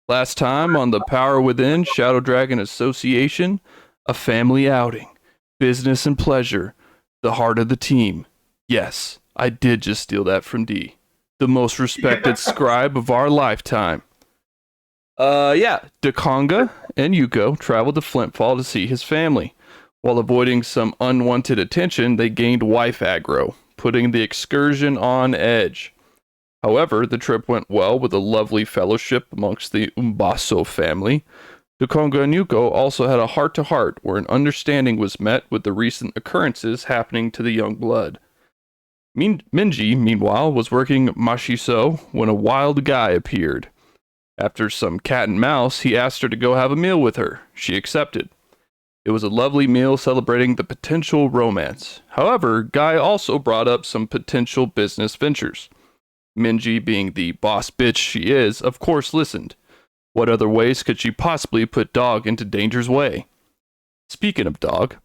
Last time on the Power Within Shadow Dragon Association, a family outing, business and pleasure, the heart of the team. Yes, I did just steal that from D, the most respected scribe of our lifetime. Yeah, Dakonga and Yuko traveled to Flintfall to see his family. While avoiding some unwanted attention, they gained wife aggro, putting the excursion on edge. However, the trip went well with a lovely fellowship amongst the Umbaso family. Dakonga and Yuko also had a heart-to-heart where an understanding was met with the recent occurrences happening to the young blood. Minji, meanwhile, was working Mashiso when a wild guy appeared. After some cat and mouse, he asked her to go have a meal with her. She accepted. It was a lovely meal celebrating the potential romance. However, Guy also brought up some potential business ventures. Minji, being the boss bitch she is, of course listened. What other ways could she possibly put Dog into danger's way? Speaking of Dog,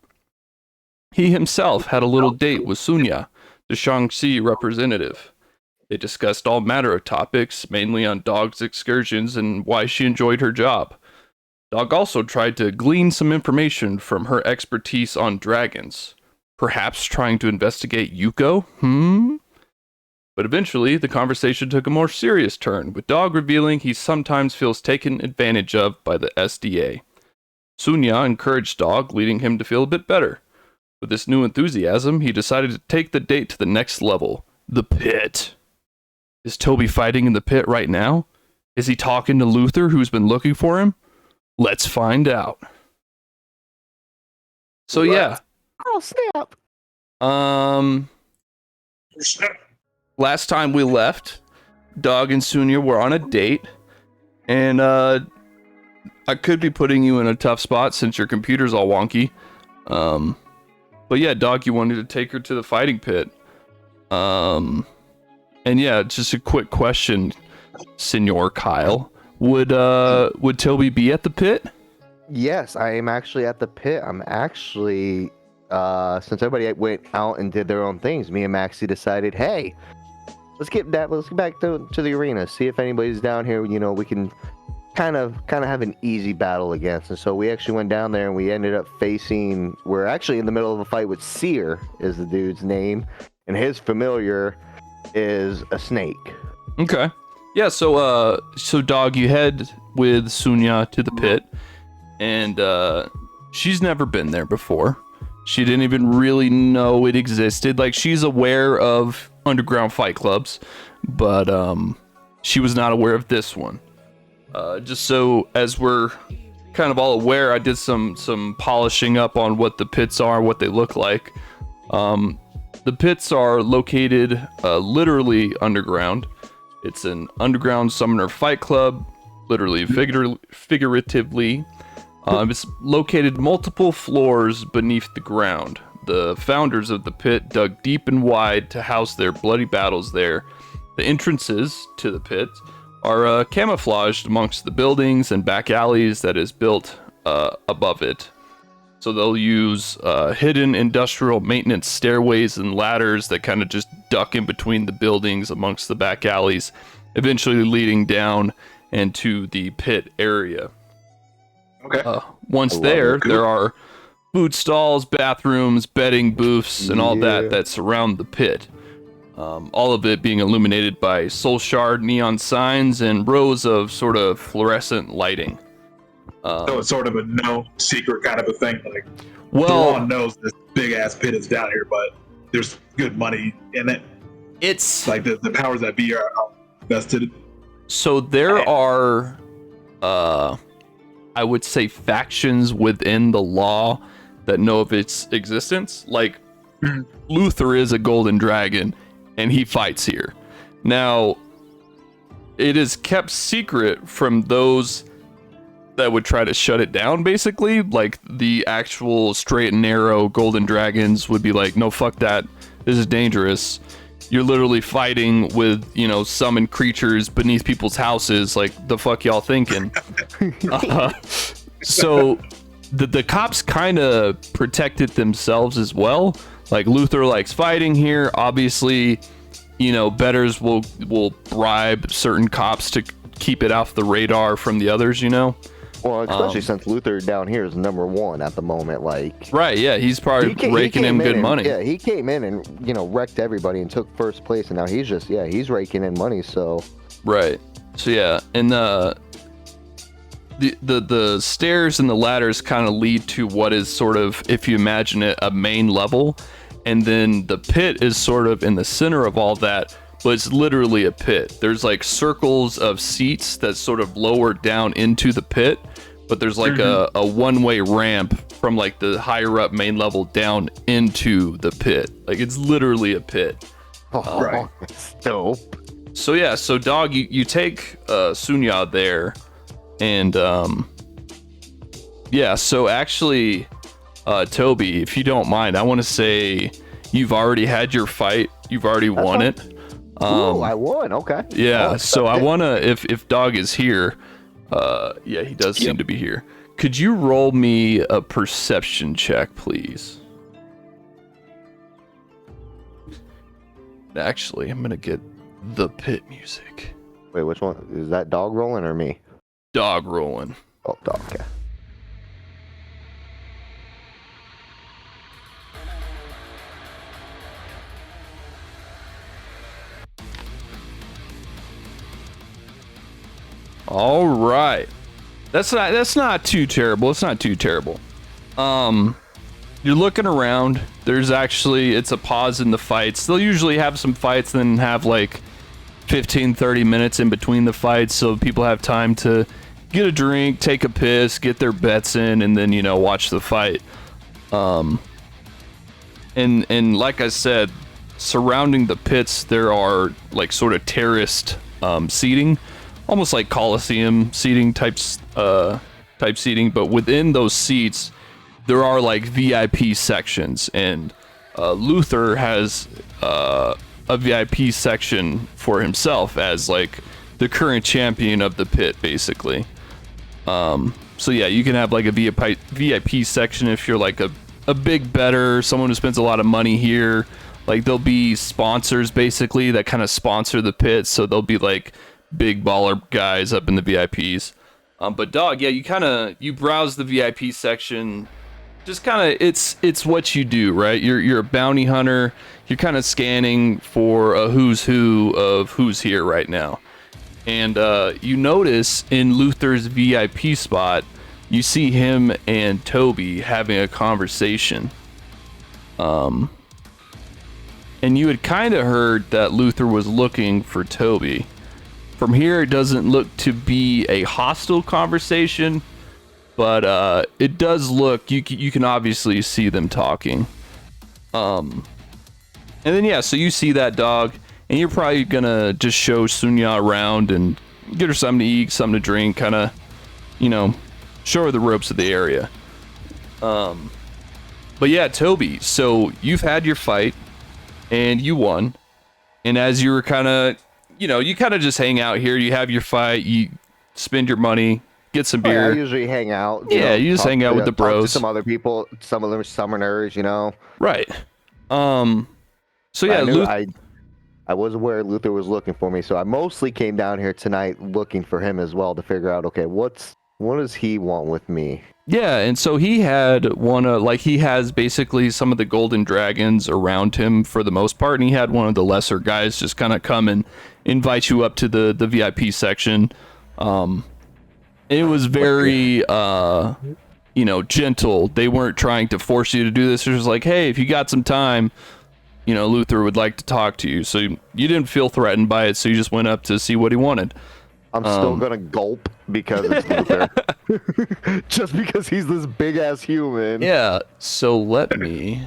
he himself had a little date with Sunya, the Shaanxi representative. They discussed all manner of topics, mainly on Dog's excursions and why she enjoyed her job. Dog also tried to glean some information from her expertise on dragons. Perhaps trying to investigate Yuko? But eventually, the conversation took a more serious turn, with Dog revealing he sometimes feels taken advantage of by the SDA. Sunya encouraged Dog, leading him to feel a bit better. With this new enthusiasm, he decided to take the date to the next level, the pit. Is Toby fighting in the pit right now? Is he talking to Luther, who's been looking for him? Let's find out. So yeah. Oh, snap. Last time we left, Dog and Sunya were on a date, and I could be putting you in a tough spot since your computer's all wonky. But yeah, Dog, you wanted to take her to the fighting pit. And yeah, just a quick question, Senor Kyle. Would Toby be at the pit? Yes, I am actually at the pit. I'm actually, since everybody went out and did their own things, me and Maxie decided, hey, let's get back to the arena, see if anybody's down here. You know, we can kind of have an easy battle against. And so we actually went down there and we ended up facing. We're actually in the middle of a fight with Seer, is the dude's name, and his familiar is a snake. Okay. Yeah, so Dog, you head with Sunya to the pit, and she's never been there before. She didn't even really know it existed. Like, she's aware of underground fight clubs, but she was not aware of this one. Just so as we're kind of all aware, I did some polishing up on what the pits are, what they look like. The pits are located literally underground. It's an underground summoner fight club, literally, figuratively. It's located multiple floors beneath the ground. The founders of the pit dug deep and wide to house their bloody battles there. The entrances to the pit are camouflaged amongst the buildings and back alleys that is built above it. So they'll use hidden industrial maintenance stairways and ladders that kind of just duck in between the buildings amongst the back alleys, eventually leading down into the pit area. Okay. Once there are food stalls, bathrooms, bedding booths, and all that surround the pit. All of it being illuminated by soul shard neon signs and rows of sort of fluorescent lighting. So it's sort of a no secret kind of a thing. Like, well, everyone knows this big ass pit is down here, but there's good money in it. It's like the powers that be are vested. So there are, I would say, factions within the law that know of its existence. Like, Luther is a golden dragon, and he fights here. Now, it is kept secret from those that would try to shut it down, basically. Like, the actual straight and narrow golden dragons would be like, no, fuck that, this is dangerous. You're literally fighting with, summoned creatures beneath people's houses. Like, the fuck y'all thinking? So the cops kind of protected themselves as well. Like, Luther likes fighting here. Obviously, betters will bribe certain cops to keep it off the radar from the others, you know. Well, especially since Luther down here is #1 at the moment. Like, Right? Yeah, he's probably raking in good money. Yeah, he came in and wrecked everybody and took first place, and now he's raking in money. So right. So yeah, and the stairs and the ladders kind of lead to what is sort of, if you imagine it, a main level, and then the pit is sort of in the center of all that. But it's literally a pit. There's like circles of seats that sort of lower down into the pit, but there's like a one-way ramp from like the higher up main level down into the pit. Like it's literally a pit. Right. That's dope. So yeah, so dog, you take Sunya there, and yeah, so actually, Toby, if you don't mind, I want to say you've already had your fight. You've already won it. Ooh, I won. Okay. Yeah, Oh, so I wanna, if Dog is here, yeah, he does seem to be here. Could you roll me a perception check, please? Actually, I'm gonna get the pit music. Wait, which one is that? Dog rolling or me? Dog rolling. Oh, dog. Okay. All right, that's not too terrible. It's not too terrible. You're looking around. There's actually, it's a pause in the fights. They'll usually have some fights, then have like 15-30 minutes in between the fights, so people have time to get a drink, take a piss, get their bets in, and then watch the fight. And like I said, surrounding the pits there are like sort of terraced seating, almost like Coliseum seating type seating, but within those seats there are like VIP sections, and Luther has a VIP section for himself as like the current champion of the pit, basically. So yeah, you can have like a VIP section if you're like a big bettor, someone who spends a lot of money here. Like there'll be sponsors basically that kind of sponsor the pit, so there'll be like big baller guys up in the VIPs. But dog, yeah, you browse the VIP section. Just kind of, it's what you do, right? You're a bounty hunter. You're kind of scanning for a who's who of who's here right now. And you notice in Luther's VIP spot, you see him and Toby having a conversation. And you had kind of heard that Luther was looking for Toby. From here, it doesn't look to be a hostile conversation, but it does look, you can obviously see them talking. And then yeah, so you see that dog, and you're probably gonna just show Sunya around and get her something to eat, something to drink, kind of, show her the ropes of the area. But yeah, Toby, so you've had your fight and you won, and as you were kind of, you kind of just hang out here. You have your fight, you spend your money, get some beer. I usually hang out. You just hang out with the bros. Talk to some other people, some of them summoners, Right. So yeah, I was aware Luther was looking for me, so I mostly came down here tonight looking for him as well to figure out, okay, what does he want with me? Yeah, and so he had he has basically some of the golden dragons around him for the most part, and he had one of the lesser guys just kind of come and invite you up to the VIP section. It was very gentle. They weren't trying to force you to do this. It was like, hey, if you got some time, Luther would like to talk to you. So you didn't feel threatened by it, so you just went up to see what he wanted. I'm still gonna gulp because it's Luther. Just because he's this big ass human. Yeah, so let me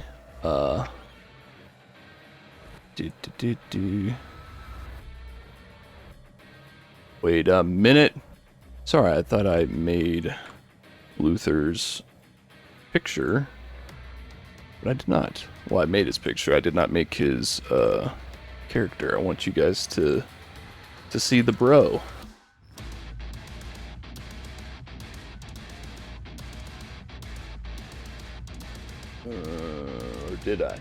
wait a minute. Sorry, I thought I made Luther's picture, but I did not. Well, I made his picture. I did not make his character. I want you guys to see the bro. Or did I?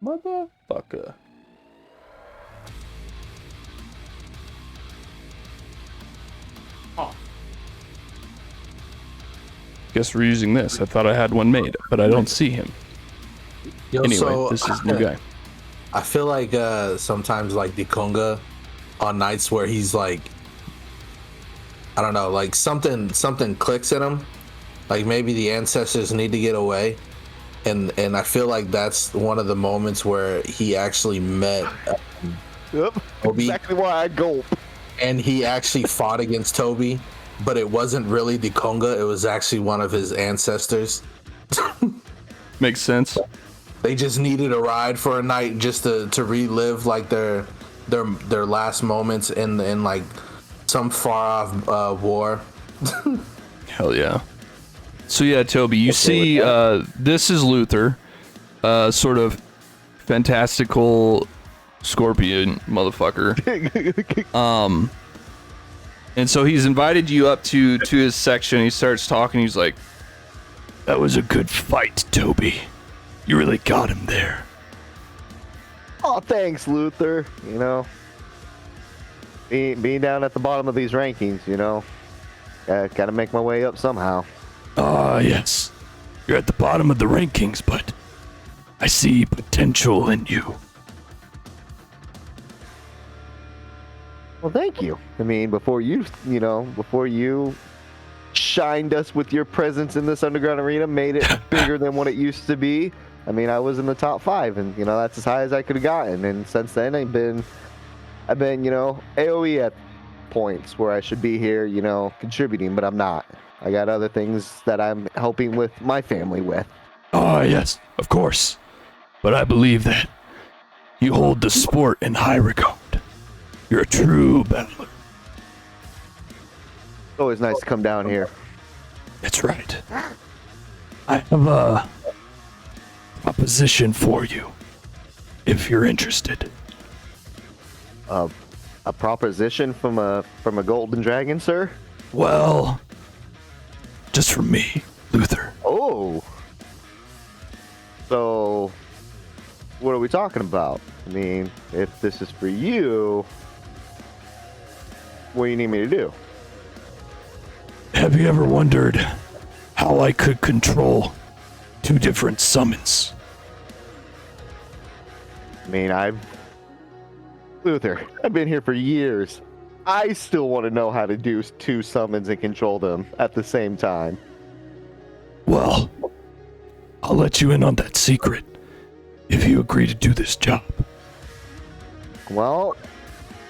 Motherfucker. guess we're using this. I thought I had one made, but I don't see him. Yo, Anyway, so, this is new guy. I feel like sometimes like Dikonga on nights where he's like, I don't know, like something clicks in him. Like maybe the ancestors need to get away. And I feel like that's one of the moments where he actually met Yep. Toby, Exactly why I gulp. and he actually fought against Toby, but it wasn't really Dikonga, it was actually one of his ancestors. Makes sense. They just needed a ride for a night just to relive like their last moments in like some far off war. Hell yeah. So yeah, Toby, you see, this is Luther, sort of fantastical scorpion motherfucker. And so he's invited you up to his section. He starts talking. He's like, "That was a good fight, Toby. You really got him there." Oh, thanks, Luther. You know, being down at the bottom of these rankings, you know, gotta make my way up somehow. Ah, yes. You're at the bottom of the rankings, but I see potential in you. Well, thank you. I mean, before you shined us with your presence in this underground arena, made it bigger than what it used to be. I mean, I was in the top 5, and you know that's as high as I could have gotten. And since then, I've been, you know, AOE at points where I should be here, you know, contributing, but I'm not. I got other things that I'm helping with my family with. Ah, yes, of course. But I believe that you hold the sport in high regard. You're a true battler. It's always nice to come down here. That's right. I have a proposition for you, if you're interested. A proposition from a golden dragon, sir? Well, just from me, Luther. Oh. So, what are we talking about? I mean, if this is for you, what do you need me to do? Have you ever wondered how I could control 2 different summons? I mean, Luther, I've been here for years. I still want to know how to do 2 summons and control them at the same time. Well, I'll let you in on that secret if you agree to do this job. Well,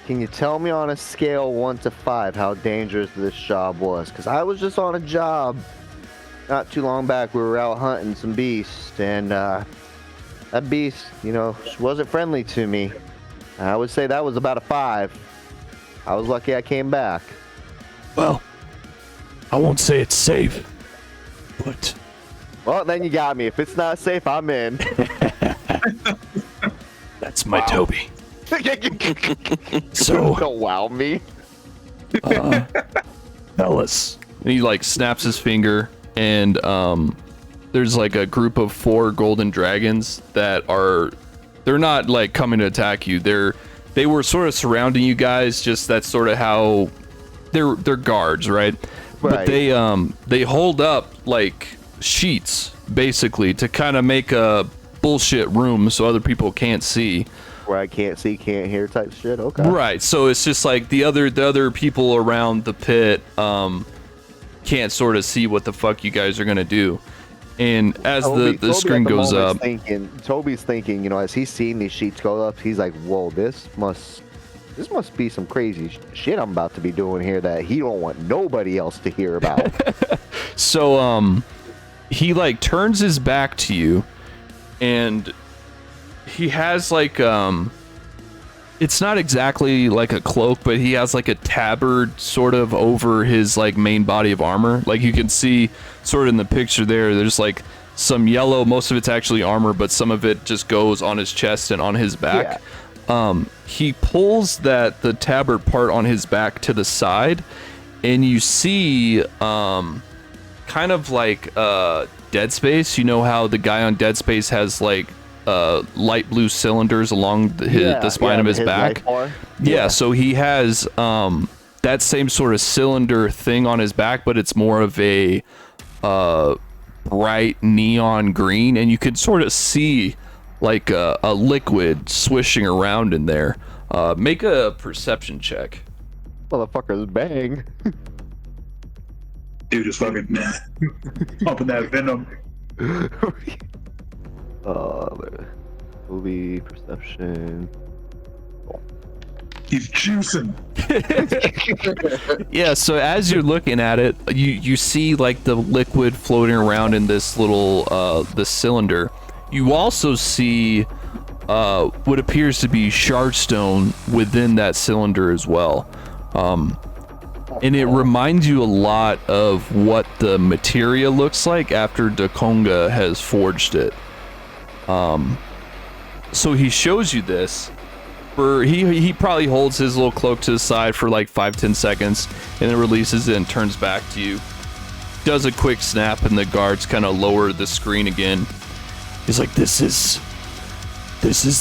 can you tell me on a scale 1 to 5 how dangerous this job was? Because I was just on a job not too long back. We were out hunting some beasts, and that beast, you know, she wasn't friendly to me. I would say that was about a 5. I was lucky I came back. Well, I won't say it's safe, but Well, then you got me. If it's not safe, I'm in. that's my Toby. So, Don't wow me. fellas. And he like snaps his finger, and there's like a group of 4 golden dragons that they're not like coming to attack you. They were sort of surrounding you guys. Just that's sort of how they're guards, right? But Right. they hold up like sheets basically to kind of make a bullshit room so other people can't see. Where I can't see, can't hear type shit. Okay. Right. So it's just like the other people around the pit can't sort of see what the fuck you guys are gonna do. And as the Toby screen at the goes moment's up, Toby's thinking, you know, as he's seeing these sheets go up, he's like, "Whoa, this must be some crazy shit I'm about to be doing here that he don't want nobody else to hear about." so he like turns his back to you, and he has like it's not exactly like a cloak, but he has like a tabard sort of over his like main body of armor. Like you can see sort of in the picture there's like some yellow, most of it's actually armor, but some of it just goes on his chest and on his back. He pulls the tabard part on his back to the side, and you see kind of like Dead Space. You know how the guy on Dead Space has like light blue cylinders along the spine of his back? life bar. Yeah, so he has that same sort of cylinder thing on his back, but it's more of a bright neon green, and you can sort of see like a liquid swishing around in there. Make a perception check. Motherfuckers bang. Dude is fucking pumping that venom. Movie perception. He's juicing. Yeah, so as you're looking at it, you see like the liquid floating around in this little the cylinder. You also see what appears to be shardstone within that cylinder as well. And it reminds you a lot of what the materia looks like after Dakonga has forged it. So he shows you this. He probably holds his little cloak to the side for like 5-10 seconds and then releases it and turns back to you. Does a quick snap and the guards kind of lower the screen again. He's like, this is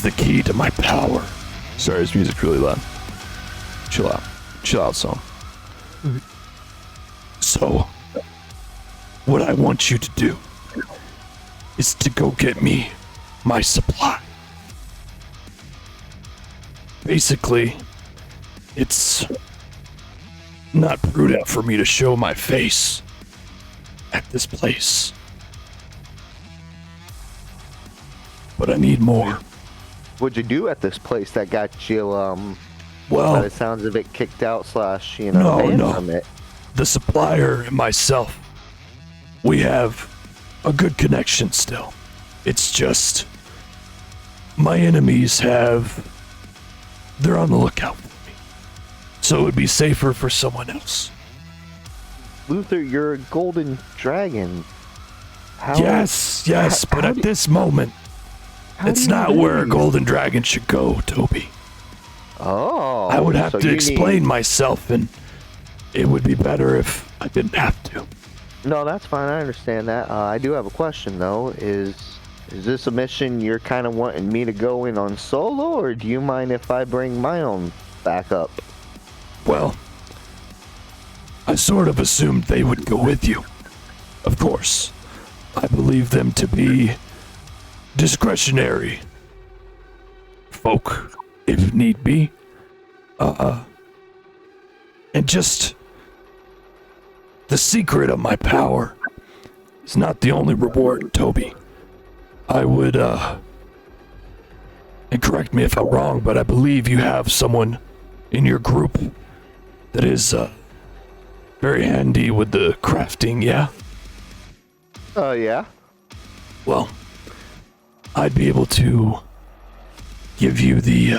the key to my power. Sorry, his music's really loud. Chill out, song. So, what I want you to do is to go get me my supply. Basically, it's not prudent for me to show my face at this place. But I need more. What'd you do at this place that got you, by Well, the sounds of it, kicked out / banned No. from it? the supplier and myself, we have a good connection still. It's just my enemies they're on the lookout for me. So it would be safer for someone else. Luther, you're a golden dragon. How, Yes, but how at do- this moment, how do it's you not do where a these? golden dragon should go, Toby. Oh. I would have so to you explain need- myself, and it would be better if I didn't have to. No, that's fine. I understand that. I do have a question though. Is this a mission you're kind of wanting me to go in on solo, or do you mind if I bring my own backup? Well, I sort of assumed they would go with you. Of course, I believe them to be discretionary folk, if need be. And just the secret of my power is not the only reward, Toby. I would, and correct me if I'm wrong, but I believe you have someone in your group that is, very handy with the crafting, yeah? Oh yeah. Well, I'd be able to give you the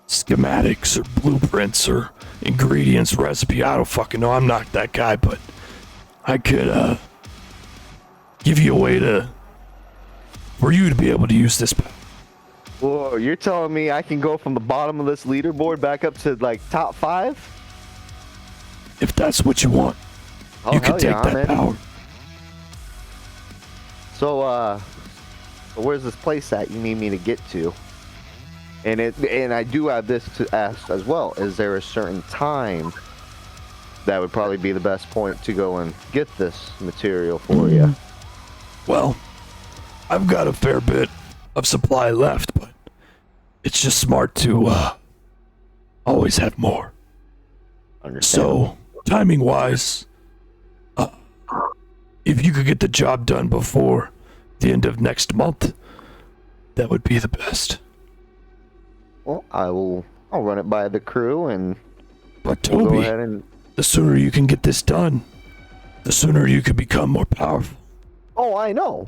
schematics or blueprints or ingredients, recipe. I don't fucking know. I'm not that guy, but I could give you a way for you to be able to use this. Whoa, you're telling me I can go from the bottom of this leaderboard back up to like top 5? If that's what you want, Oh, you can hell take yeah, that I'm in. power. So where's this place at you need me to get to? And I do have this to ask as well. Is there a certain time that would probably be the best point to go and get this material for you? Well, I've got a fair bit of supply left, but it's just smart to always have more. Understand? So, timing wise, if you could get the job done before the end of next month, that would be the best. Well, I'll run it by the crew and But we'll go Toby, ahead and. the sooner you can get this done, the sooner you could become more powerful. Oh, I know,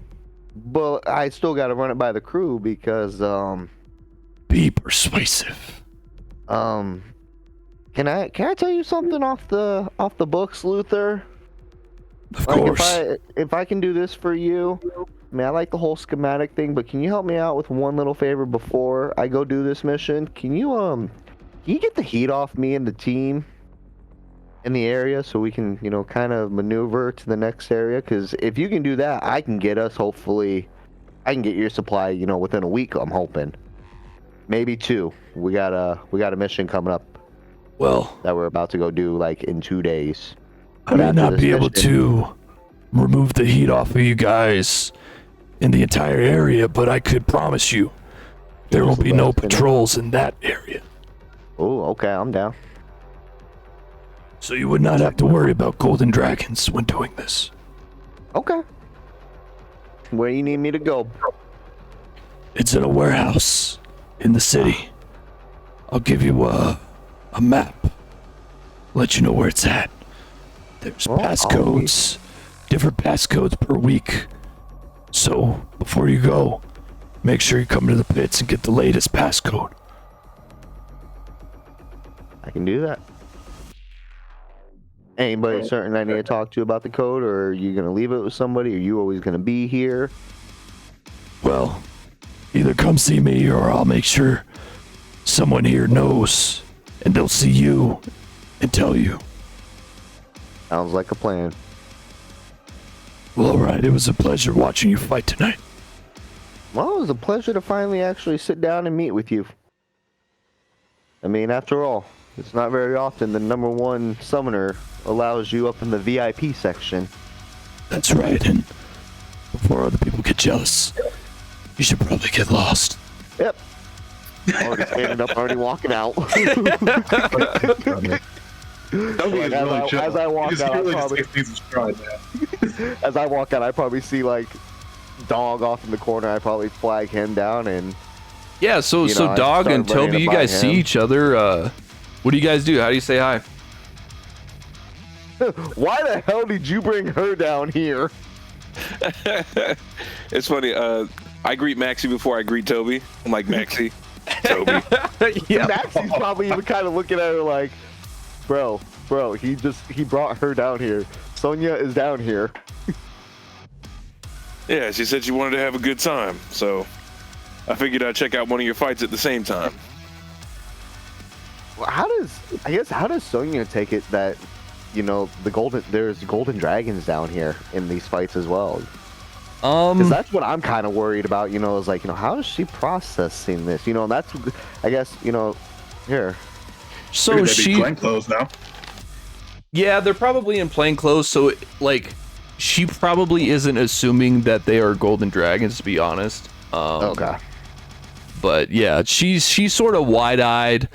but I still got to run it by the crew because Be persuasive. Can I tell you something off the books, Luther? Of Like course. if I can do this for you, I mean I like the whole schematic thing, but can you help me out with one little favor before I go do this mission? Can you get the heat off me and the team in the area so we can, kind of maneuver to the next area? Because if you can do that, I can get us hopefully. I can get your supply, within a week. I'm hoping, maybe 2. We got a mission coming up Well, that we're about to go do like in 2 days. I may after not this be able mission- to remove the heat off of you guys in the entire area, but I could promise you there will be no patrols in that area. Oh, okay, I'm down. So you would not have to worry about golden dragons when doing this. Okay. Where you need me to go? It's in a warehouse in the city. I'll give you a map. Let you know where it's at. There's passcodes, different passcodes per week. So before you go, make sure you come to the pits and get the latest passcode. I can do that. Anybody certain I need to talk to about the code, or are you gonna leave it with somebody? Are you always gonna be here? Well, either come see me or I'll make sure someone here knows and they'll see you and tell you. Sounds like a plan. Well, alright, it was a pleasure watching you fight tonight. Well, it was a pleasure to finally actually sit down and meet with you. I mean, after all, it's not very often the #1 summoner allows you up in the VIP section. That's right, and before other people get jealous, you should probably get lost. Yep. Already standing up, already walking out. Toby is really chill. as I walk He out, I really probably- just takes things in stride, man. As I walk out, I probably see like Dog off in the corner. I probably flag him down, and Yeah, so You know, I Dog and started running Toby, you up by guys see him. each other. What do you guys do? How do you say hi? why the hell did you bring her down here? It's funny. I greet Maxie before I greet Toby. I'm like, Maxie, Toby. Maxie's probably even kind of looking at her like, bro, he brought her down here. Sonya is down here. Yeah, she said she wanted to have a good time, so I figured I'd check out one of your fights at the same time. Well, how does Sonya take it that, you know, there's golden dragons down here in these fights as well? Because that's what I'm kind of worried about, you know, is like, you know, how is she processing this? You know, and that's, I guess, you know, here. So Maybe they'd be she, plain clothes now. yeah, they're probably in plain clothes. So like, she probably isn't assuming that they are golden dragons, to be honest. Okay. But yeah, she's sort of wide-eyed.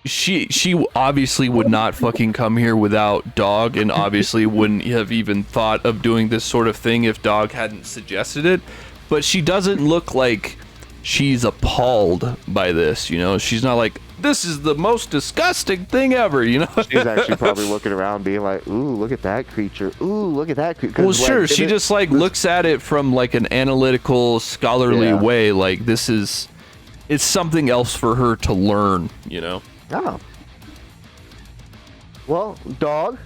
She obviously would not fucking come here without Dog, and obviously wouldn't have even thought of doing this sort of thing if Dog hadn't suggested it. But she doesn't look like she's appalled by this, you know? She's not like, this is the most disgusting thing ever, you know? She's actually probably looking around being like, ooh, look at that creature. Ooh, look at that creature. Well, sure, she just like looks at it from like an analytical, scholarly Yeah. way. Like it's something else for her to learn, you know? Oh. Well, Dog.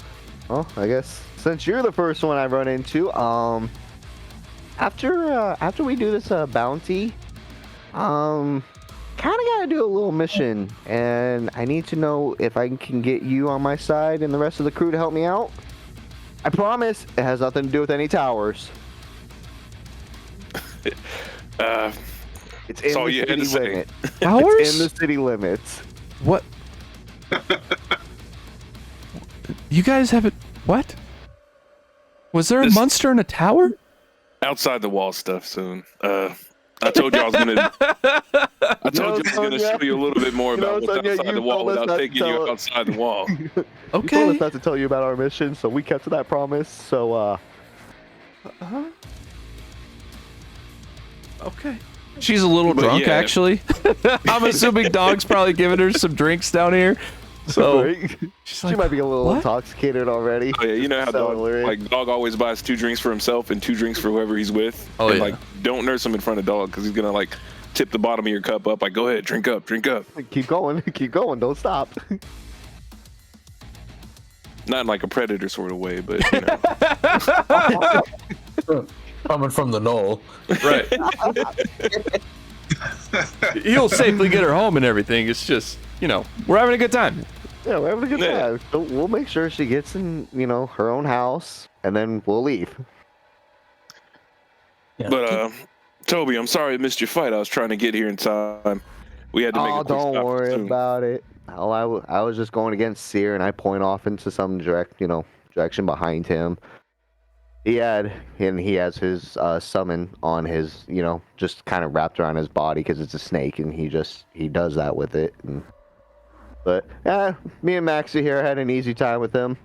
Well, I guess since you're the first one I run into, after we do this bounty, kind of gotta do a little mission, and I need to know if I can get you on my side and the rest of the crew to help me out. I promise it has nothing to do with any towers. It's in all the you had city to say. limit. Towers? It's in the city limits. What? You guys haven't. What? Was there a This- monster in a tower? Outside the wall stuff soon. I told you I was gonna. I told you I was gonna Sonya, show you a little bit more you know, about what's Sonya, outside you the wall told us without not to taking you tell- outside the wall. You told Okay. us not to tell you about our mission, so we kept to that promise. So, Okay. She's a little But drunk, yeah. actually. I'm assuming Dog's probably giving her some drinks down here. So right? she's She like, might be a little "What?" intoxicated already. Oh yeah, you know how Celery. Dog always buys 2 drinks for himself and 2 drinks for whoever he's with. Oh, and, yeah. Like, don't nurse him in front of Dog because he's gonna like tip the bottom of your cup up. Like, go ahead, drink up, drink up. Keep going, keep going. Don't stop. Not in like a predator sort of way, but you know. Coming from the knoll. Right. He'll safely get her home and everything. It's just, you know, we're having a good time. Yeah, we're having a good Yeah. time. So we'll make sure she gets in, you know, her own house, and then we'll leave. But Toby, I'm sorry I missed your fight. I was trying to get here in time. We had to make Oh, a quick don't stop worry soon. about it. Oh, I was just going against Seer, and I point off into some direct, you know, section behind him. He has his summon on his, just kind of wrapped around his body because it's a snake, and he does that with it. But me and Maxie here had an easy time with him.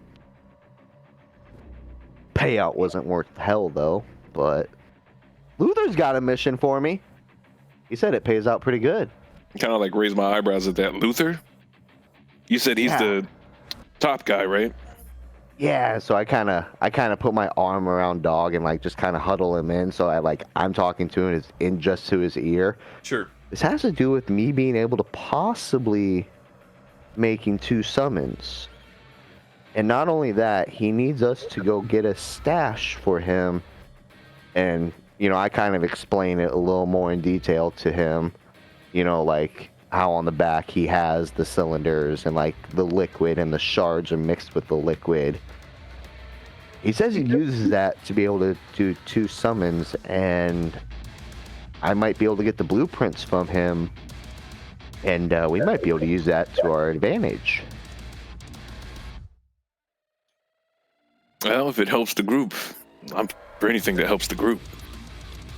Payout wasn't worth hell though, but Luther's got a mission for me. He said it pays out pretty good. Kind of like raise my eyebrows at that. Luther? You said he's the top guy, right? Yeah, so I kind of put my arm around Dog and like just kind of huddle him in, so I'm talking to him in just to his ear. Sure. This has to do with me being able to possibly making 2 summons. And not only that, he needs us to go get a stash for him. And, I kind of explain it a little more in detail to him. Like how on the back he has the cylinders and like the liquid and the shards are mixed with the liquid. He says he uses that to be able to do 2 summons, and I might be able to get the blueprints from him, and we might be able to use that to our advantage. Well, if it helps the group, I'm for anything that helps the group.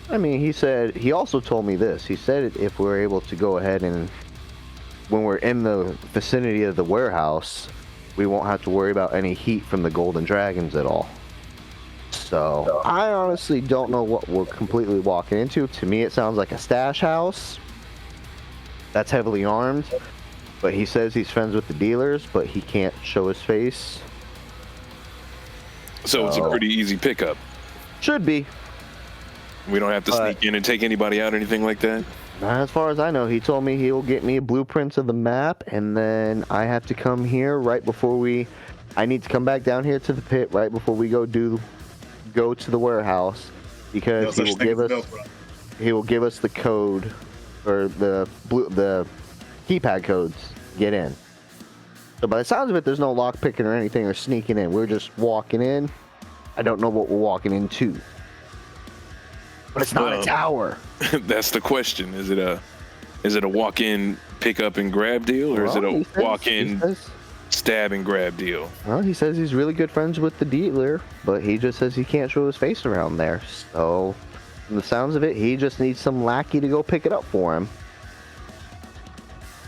I mean, he also told me this. He said if we're able to go ahead and when we're in the vicinity of the warehouse, we won't have to worry about any heat from the golden dragons at all. So I honestly don't know what we're completely walking into. To me, it sounds like a stash house that's heavily armed, but he says he's friends with the dealers, but he can't show his face. So it's a pretty easy pickup. Should be. We don't have to sneak in and take anybody out or anything like that? As far as I know, he told me he'll get me blueprints of the map, and then I have to come here right before I need to come back down here to the pit right before we go to the warehouse, because he will give us the code, or the keypad codes to get in. So by the sounds of it, there's no lock picking or anything or sneaking in. We're just walking in. I don't know what we're walking into. But it's not a tower. That's the question. Is it a walk-in pick up and grab deal, or is it a walk-in stab and grab deal? Well, he says he's really good friends with the dealer, but he just says he can't show his face around there. So, from the sounds of it, he just needs some lackey to go pick it up for him.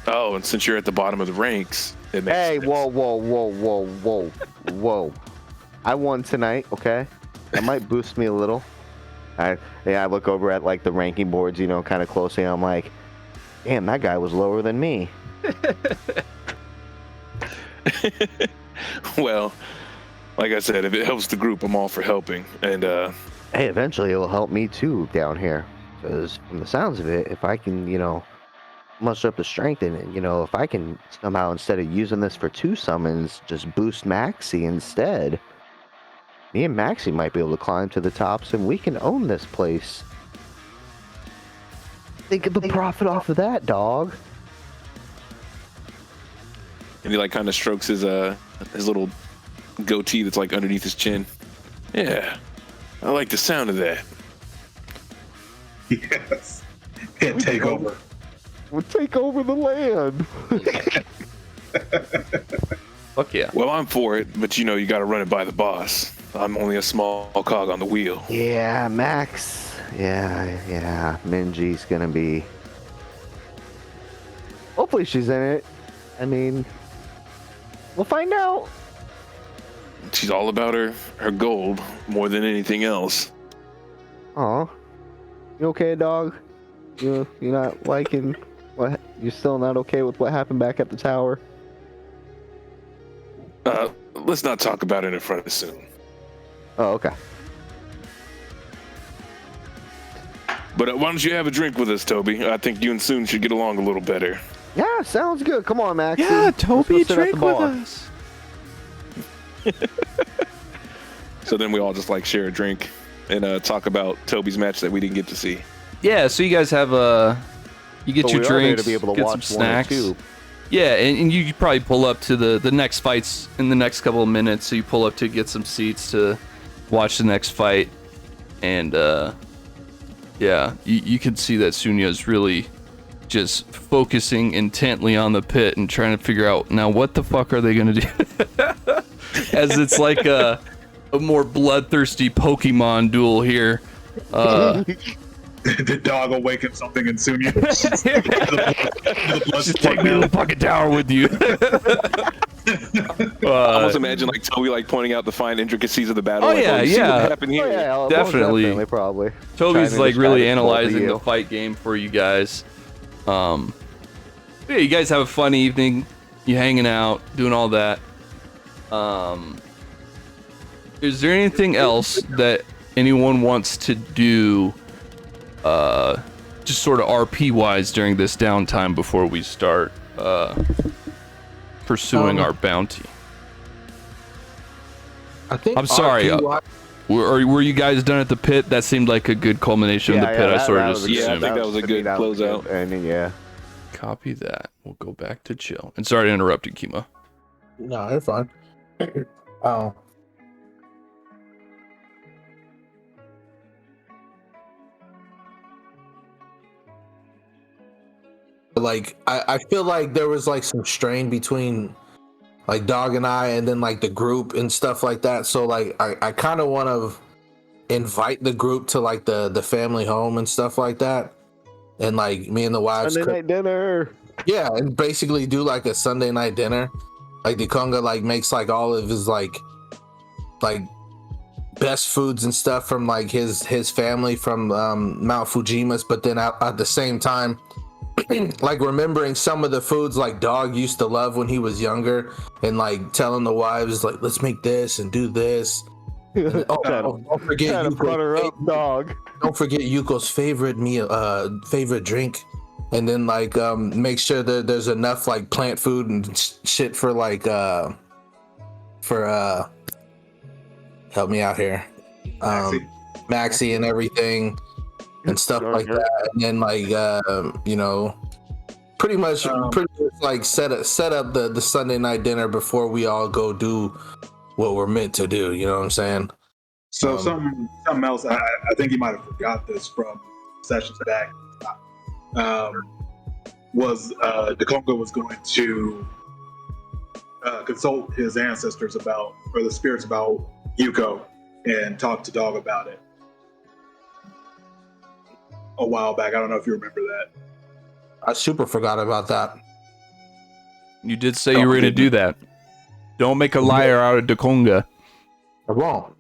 Oh, and since you're at the bottom of the ranks, it makes sense. Whoa. I won tonight, okay? That might boost me a little. I look over at like the ranking boards, kind of closely. I'm like, damn, that guy was lower than me. Well, like I said, if it helps the group, I'm all for helping. And hey, eventually it will help me too down here. Because from the sounds of it, if I can, muster up the strength in it, if I can somehow, instead of using this for 2 summons, just boost Maxie instead, me and Maxie might be able to climb to the tops, and we can own this place. Think of the profit off of that, dog. and he like kind of strokes his little goatee that's like underneath his chin. Yeah, I like the sound of that. Yes. And take over. We'll take over the land. Fuck yeah. Well, I'm for it, but you got to run it by the boss. I'm only a small cog on the wheel. Yeah, Max. Yeah. Minji's gonna be. Hopefully she's in it. I mean, we'll find out. She's all about her gold more than anything else. Aw. You okay, dog? You're not liking what? You're still not okay with what happened back at the tower? Let's not talk about it in front of Soon. Oh, okay. But why don't you have a drink with us, Toby? I think you and Soon should get along a little better. Yeah, sounds good. Come on, Max. Yeah, Toby, Let's go sit at drink the with bar. us. So then we all just like share a drink and talk about Toby's match that we didn't get to see. Yeah, so you guys have you get But your we are there drinks, to be able to get watch some one or snacks. two. Yeah, and you probably pull up to the next fights in the next couple of minutes. So you pull up to get some seats to watch the next fight, and yeah, you can see that Sunya's really just focusing intently on the pit and trying to figure out now what the fuck are they gonna do. as it's like a more bloodthirsty Pokemon duel here. The dog awaken something and soon you Just take me to the fucking tower with you. I almost imagine like Toby like pointing out the fine intricacies of the battle. Oh, like, yeah, you see what yeah. happened here? Oh, yeah, most Definitely. probably. Toby's Trying like to really describe it to both of analyzing you. the fight game for you guys. Yeah, you guys have a fun evening. You hanging out, doing all that. Is there anything else that anyone wants to do, just sort of RP wise during this downtime before we start pursuing our bounty? I think I'm sorry, RP Were you guys done at the pit? That seemed like a good culmination of the pit. I sort of just Yeah, I assumed. think that was a good closeout. And then, yeah. Copy that. We'll go back to chill. And sorry to interrupt you, Kima. No, you're fine. Oh. Like I feel like there was like some strain between like Dog and I and then like the group and stuff like that. So like I kind of want to invite the group to like the family home and stuff like that. And like me and the wives Sunday night dinner. yeah, and basically do like a Sunday night dinner. Like the Conga like makes like all of his like best foods and stuff from like his family from Mount Fujima's, but then at the same time like remembering some of the foods like Dog used to love when he was younger, and like telling the wives like, let's make this and do this. And, don't forget butter up, Dog. don't forget Yuko's favorite meal, favorite drink, and then like make sure that there's enough like plant food and shit for like help me out here, Maxi and everything and stuff like that, and then like you know, pretty much like set up the Sunday night dinner before we all go do what we're meant to do. You know what I'm saying? So something else. I think you might have forgot this from sessions back. Was Dekonga was going to consult his ancestors about, or the spirits about Yuko, and talk to Dog about it a while back. I don't know if you remember that. I super forgot about that. You did say you were going to do that. Don't make a liar out of Dekonga. I won't.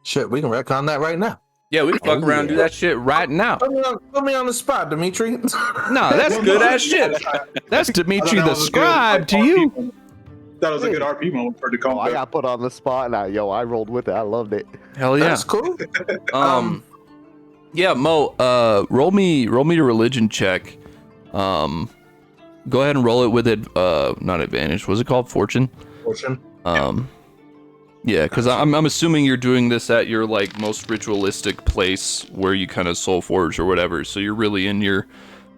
Shit, we can retcon that right now. Yeah, we can fuck around and do that shit right now. Put me on the spot, Dimitri. No, that's good ass shit. That's Dimitri the scribe to you. That was a good RP moment for Dekonga. Oh, I got put on the spot now. Yo, I rolled with it. I loved it. Hell yeah. That's cool. Yeah, Mo, roll me a religion check. Go ahead and roll it with it. Not advantage. What's it called? Fortune. Fortune. Yeah, because I'm assuming you're doing this at your like most ritualistic place where you kind of soul forge or whatever. So you're really in your.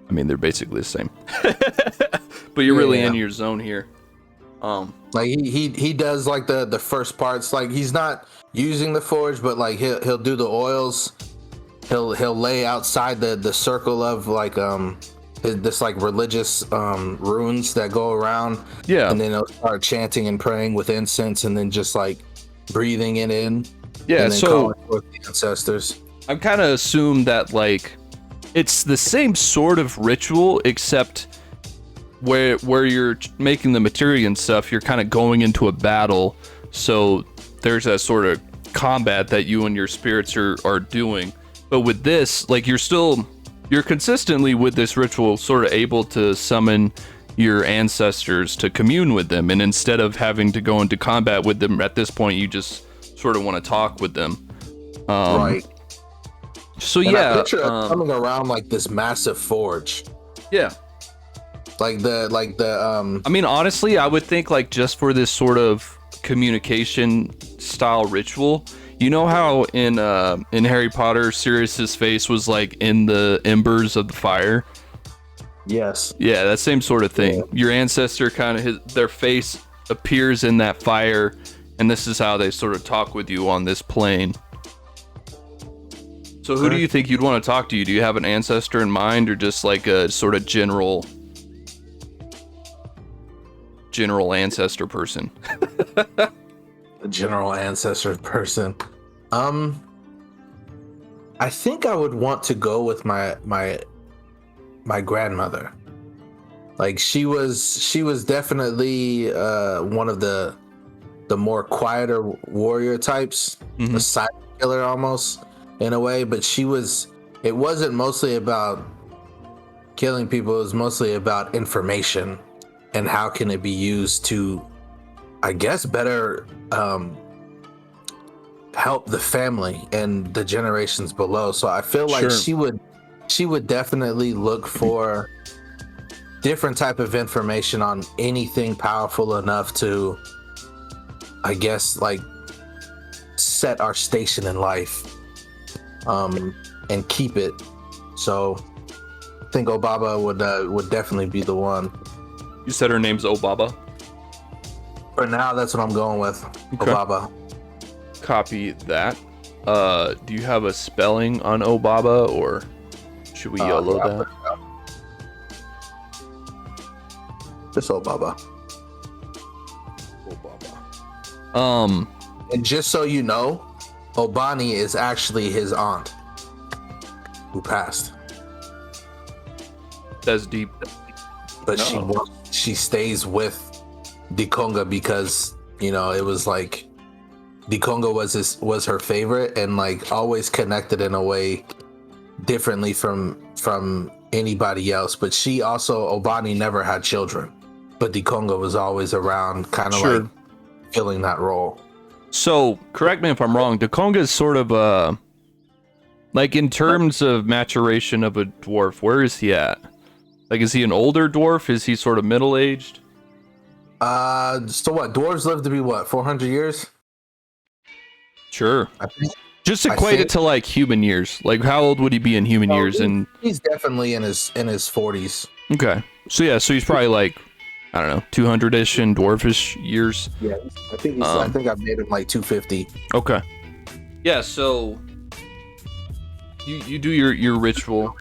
I mean, they're basically the same. But you're really in your zone here. Like he does like the first parts. Like he's not using the forge, but like he'll do the oils. He'll lay outside the circle of like this like religious runes that go around. Yeah. And then he'll start chanting and praying with incense, and then just like breathing it in. Yeah. And then So calling forth the ancestors. I'm kind of assume that like it's the same sort of ritual, except where you're making the materia and stuff, you're kind of going into a battle. So there's that sort of combat that you and your spirits are doing. But with this, like you're consistently with this ritual sort of able to summon your ancestors to commune with them. And instead of having to go into combat with them at this point, you just sort of want to talk with them. Right. So And yeah. I picture it coming around like this massive forge. Yeah. Like the I mean, honestly, I would think like just for this sort of communication style ritual, you know how in Harry Potter, Sirius's face was like in the embers of the fire? yes. Yeah, that same sort of thing. Yeah. Your ancestor kind of their face appears in that fire, and this is how they sort of talk with you on this plane. So who do you think you'd want to talk to? Do you have an ancestor in mind, or just like a sort of general general ancestor person? A general ancestor person. I think I would want to go with my grandmother. Like she was definitely one of the more quieter warrior types, a silent killer almost in a way, but it wasn't mostly about killing people, it was mostly about information and how can it be used to, I guess, better help the family and the generations below. So I feel like she would definitely look for different type of information on anything powerful enough to, I guess, like set our station in life, and keep it. So I think Obaba would definitely be the one. You said her name's Obaba? For now, that's what I'm going with. Okay. Obaba. Copy that. Do you have a spelling on Obaba, or should we YOLO that? Just Obaba. Obaba. And just so you know, Obani is actually his aunt who passed. That's deep. But she stays with Dikonga because, you know, it was like Dikonga was her favorite and like always connected in a way differently from anybody else. But she also, Obani never had children, but Dikonga was always around, kind of like filling that role. So, correct me if I'm wrong, Dikonga is sort of like in terms of maturation of a dwarf, where is he at? Like, is he an older dwarf? Is he sort of middle-aged? So what, dwarves live to be what, 400 years? Sure. I think Just equate it to like human years. Like, how old would he be in human years? And he's definitely in his 40s. okay, so he's probably like, I don't know, 200-ish in dwarfish years. Yeah, I think I think I made him like 250. Okay. Yeah, so you do your ritual,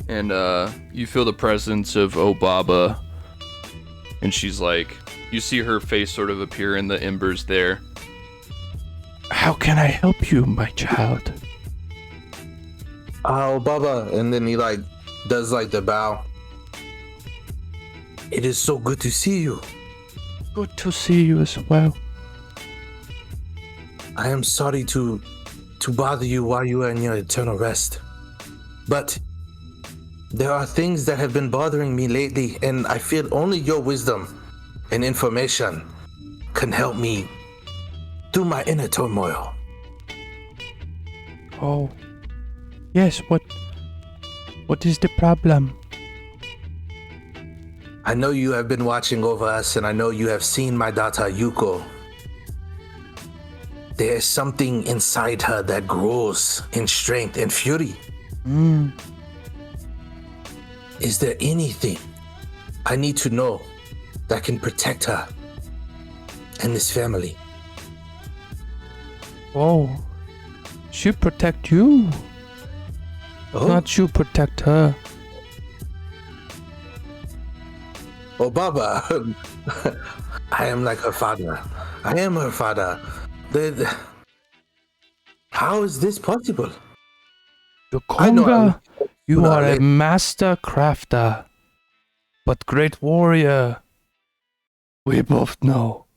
and you feel the presence of Obaba, and she's like, you see her face sort of appear in the embers there. How can I help you, my child? Oh, Baba, and then he like does like the bow. It is so good to see you. Good to see you as well. I am sorry to bother you while you are in your eternal rest, but there are things that have been bothering me lately, and I feel only your wisdom and information can help me through my inner turmoil. Oh, yes, what is the problem? I know you have been watching over us, and I know you have seen my daughter Yuko. There is something inside her that grows in strength and fury. Is there anything I need to know that can protect her and this family? Oh, she protect you, not you protect her. Oh, Baba, I am like her father. I am her father. How is this possible? Dikonga, you are a master crafter, but great warrior. We both know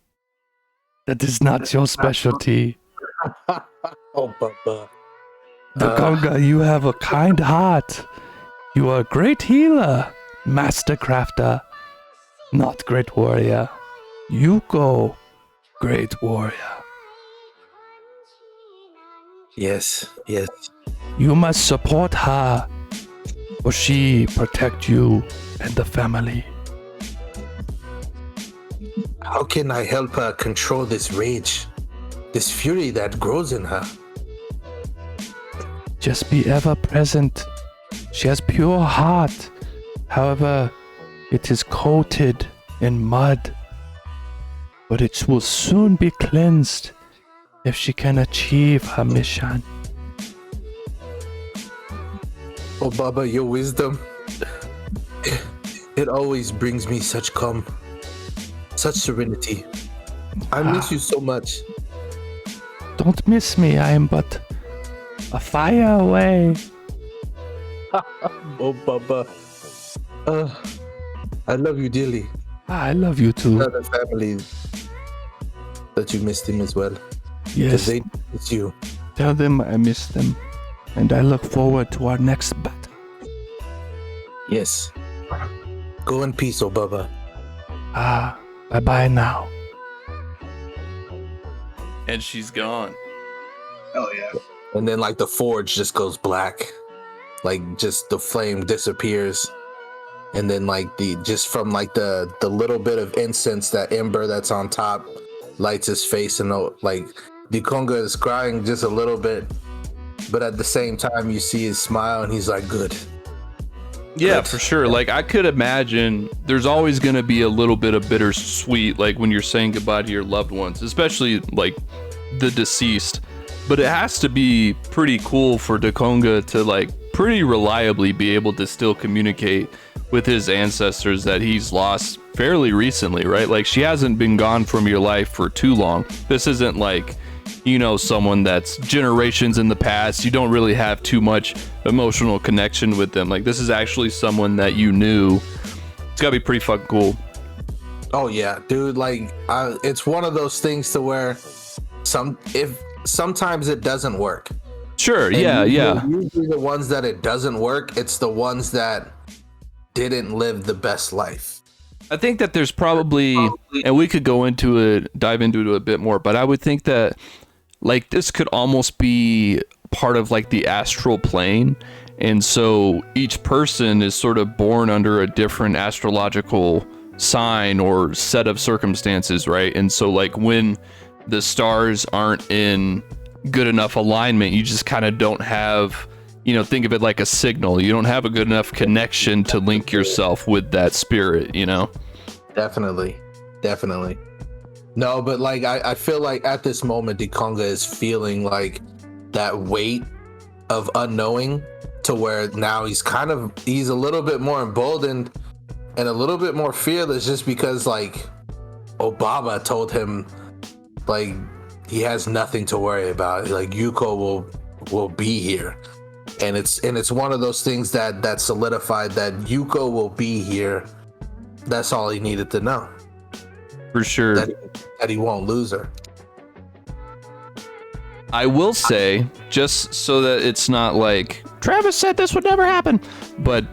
that is not your specialty. Oh, Baba. Dikonga, you have a kind heart. You are a great healer, master crafter, not great warrior. Yuko, great warrior. Yes, yes. You must support her, or she protect you and the family. How can I help her control this rage, this fury that grows in her? Just be ever present. She has pure heart. However, it is coated in mud. But it will soon be cleansed if she can achieve her mission. Oh, Baba, your wisdom. It always brings me such calm. Such serenity. I miss you so much. Don't miss me. I am but a fire away. Oh, Baba. I love you dearly. I love you too. Tell the family that you missed him as well. Because Yes, they miss you. tell them I miss them. And I look forward to our next battle. Yes. Go in peace, oh Baba. Bye-bye now. And she's gone. Hell yeah. And then like the forge just goes black. Like just the flame disappears. And then like just from like the little bit of incense, that ember that's on top lights his face, and like Dikonga is crying just a little bit, but at the same time you see his smile and he's like, good. Yeah, Good. for sure. Like I could imagine there's always going to be a little bit of bittersweet, like when you're saying goodbye to your loved ones, especially like the deceased. But it has to be pretty cool for Dikonga to like pretty reliably be able to still communicate with his ancestors that he's lost fairly recently, right? Like she hasn't been gone from your life for too long. This isn't like, you know, someone that's generations in the past. You don't really have too much emotional connection with them. Like this is actually someone that you knew. It's gotta be pretty fucking cool. Oh yeah, dude. Like it's one of those things to where sometimes it doesn't work. Sure, And yeah. Usually the ones that it doesn't work, it's the ones that didn't live the best life. I think that there's probably, and we could go into it, dive into it a bit more, but I would think that like this could almost be part of like the astral plane. And so each person is sort of born under a different astrological sign or set of circumstances, right? And so like when the stars aren't in good enough alignment, you just kind of don't have, you know, think of it like a signal. You don't have a good enough connection to link yourself with that spirit, you know? Definitely. No, but like I feel like at this moment Dikonga is feeling like that weight of unknowing, to where now he's a little bit more emboldened and a little bit more fearless, just because like Obaba told him like he has nothing to worry about. Like Yuko will be here. And it's one of those things that solidified that Yuko will be here. That's all he needed to know. For sure. That he won't lose her. I will say, just so that it's not like Travis said this would never happen, but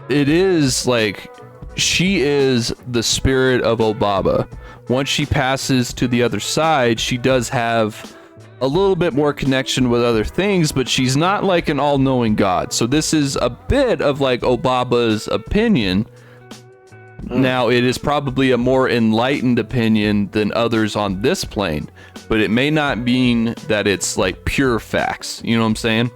it is like she is the spirit of Obaba. Once she passes to the other side, she does have a little bit more connection with other things, but she's not like an all-knowing god. So this is a bit of like Obaba's opinion. Now, it is probably a more enlightened opinion than others on this plane, but it may not mean that it's like pure facts. You know what I'm saying?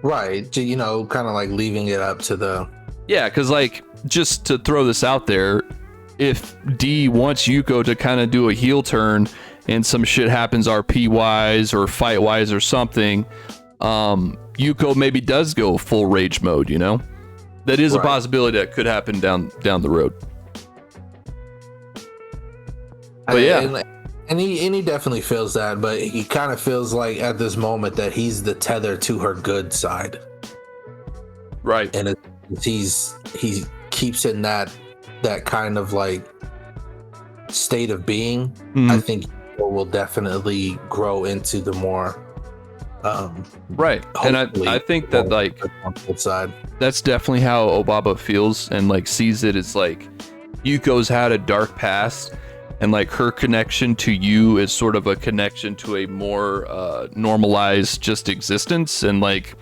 Right. You know, kind of like leaving it up to the... Yeah, because like, just to throw this out there, if D wants Yuko to kind of do a heel turn and some shit happens RP-wise or fight-wise or something, Yuko maybe does go full rage mode, you know? That is a possibility that could happen down the road. But yeah. And he definitely feels that, but he kind of feels like at this moment that he's the tether to her good side. Right. And he keeps in that kind of like state of being. Mhm. I think will definitely grow into the more Right. And I think that like side. that's definitely how Obaba feels and like sees it as like Yuko's had a dark past, and like her connection to you is sort of a connection to a more normalized just existence, and like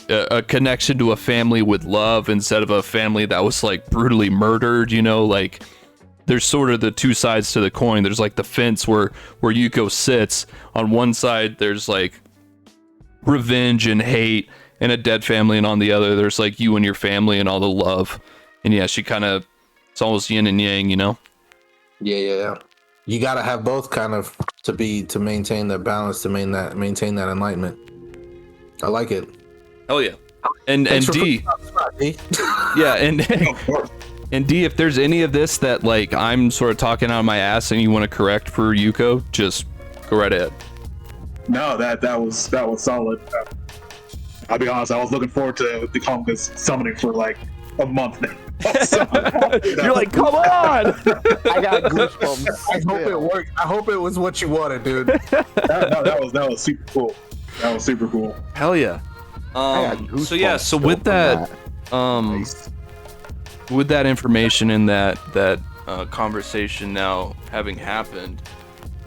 a connection to a family with love instead of a family that was like brutally murdered, you know? Like there's sort of the two sides to the coin. There's like the fence where Yuko sits. On one side there's like revenge and hate and a dead family, and on the other there's like you and your family and all the love. And yeah, she kind of, it's almost yin and yang, you know? Yeah. You gotta have both kind of to maintain that balance, to maintain that enlightenment. I like it. Hell yeah. And Thanks for D, putting me on the spot, D. yeah, and Of course. And D, if there's any of this that like I'm sort of talking out of my ass and you want to correct for Yuko, just go right ahead. No, that was solid. I'll be honest, I was looking forward to the Conga's summoning for like a month now. So, You're like, come on! I got goosebumps. I hope it worked. I hope it was what you wanted, dude. that was super cool. That was super cool. Hell yeah. I got So yeah, goosebumps so still with from that, Nice. with that information and that conversation now having happened,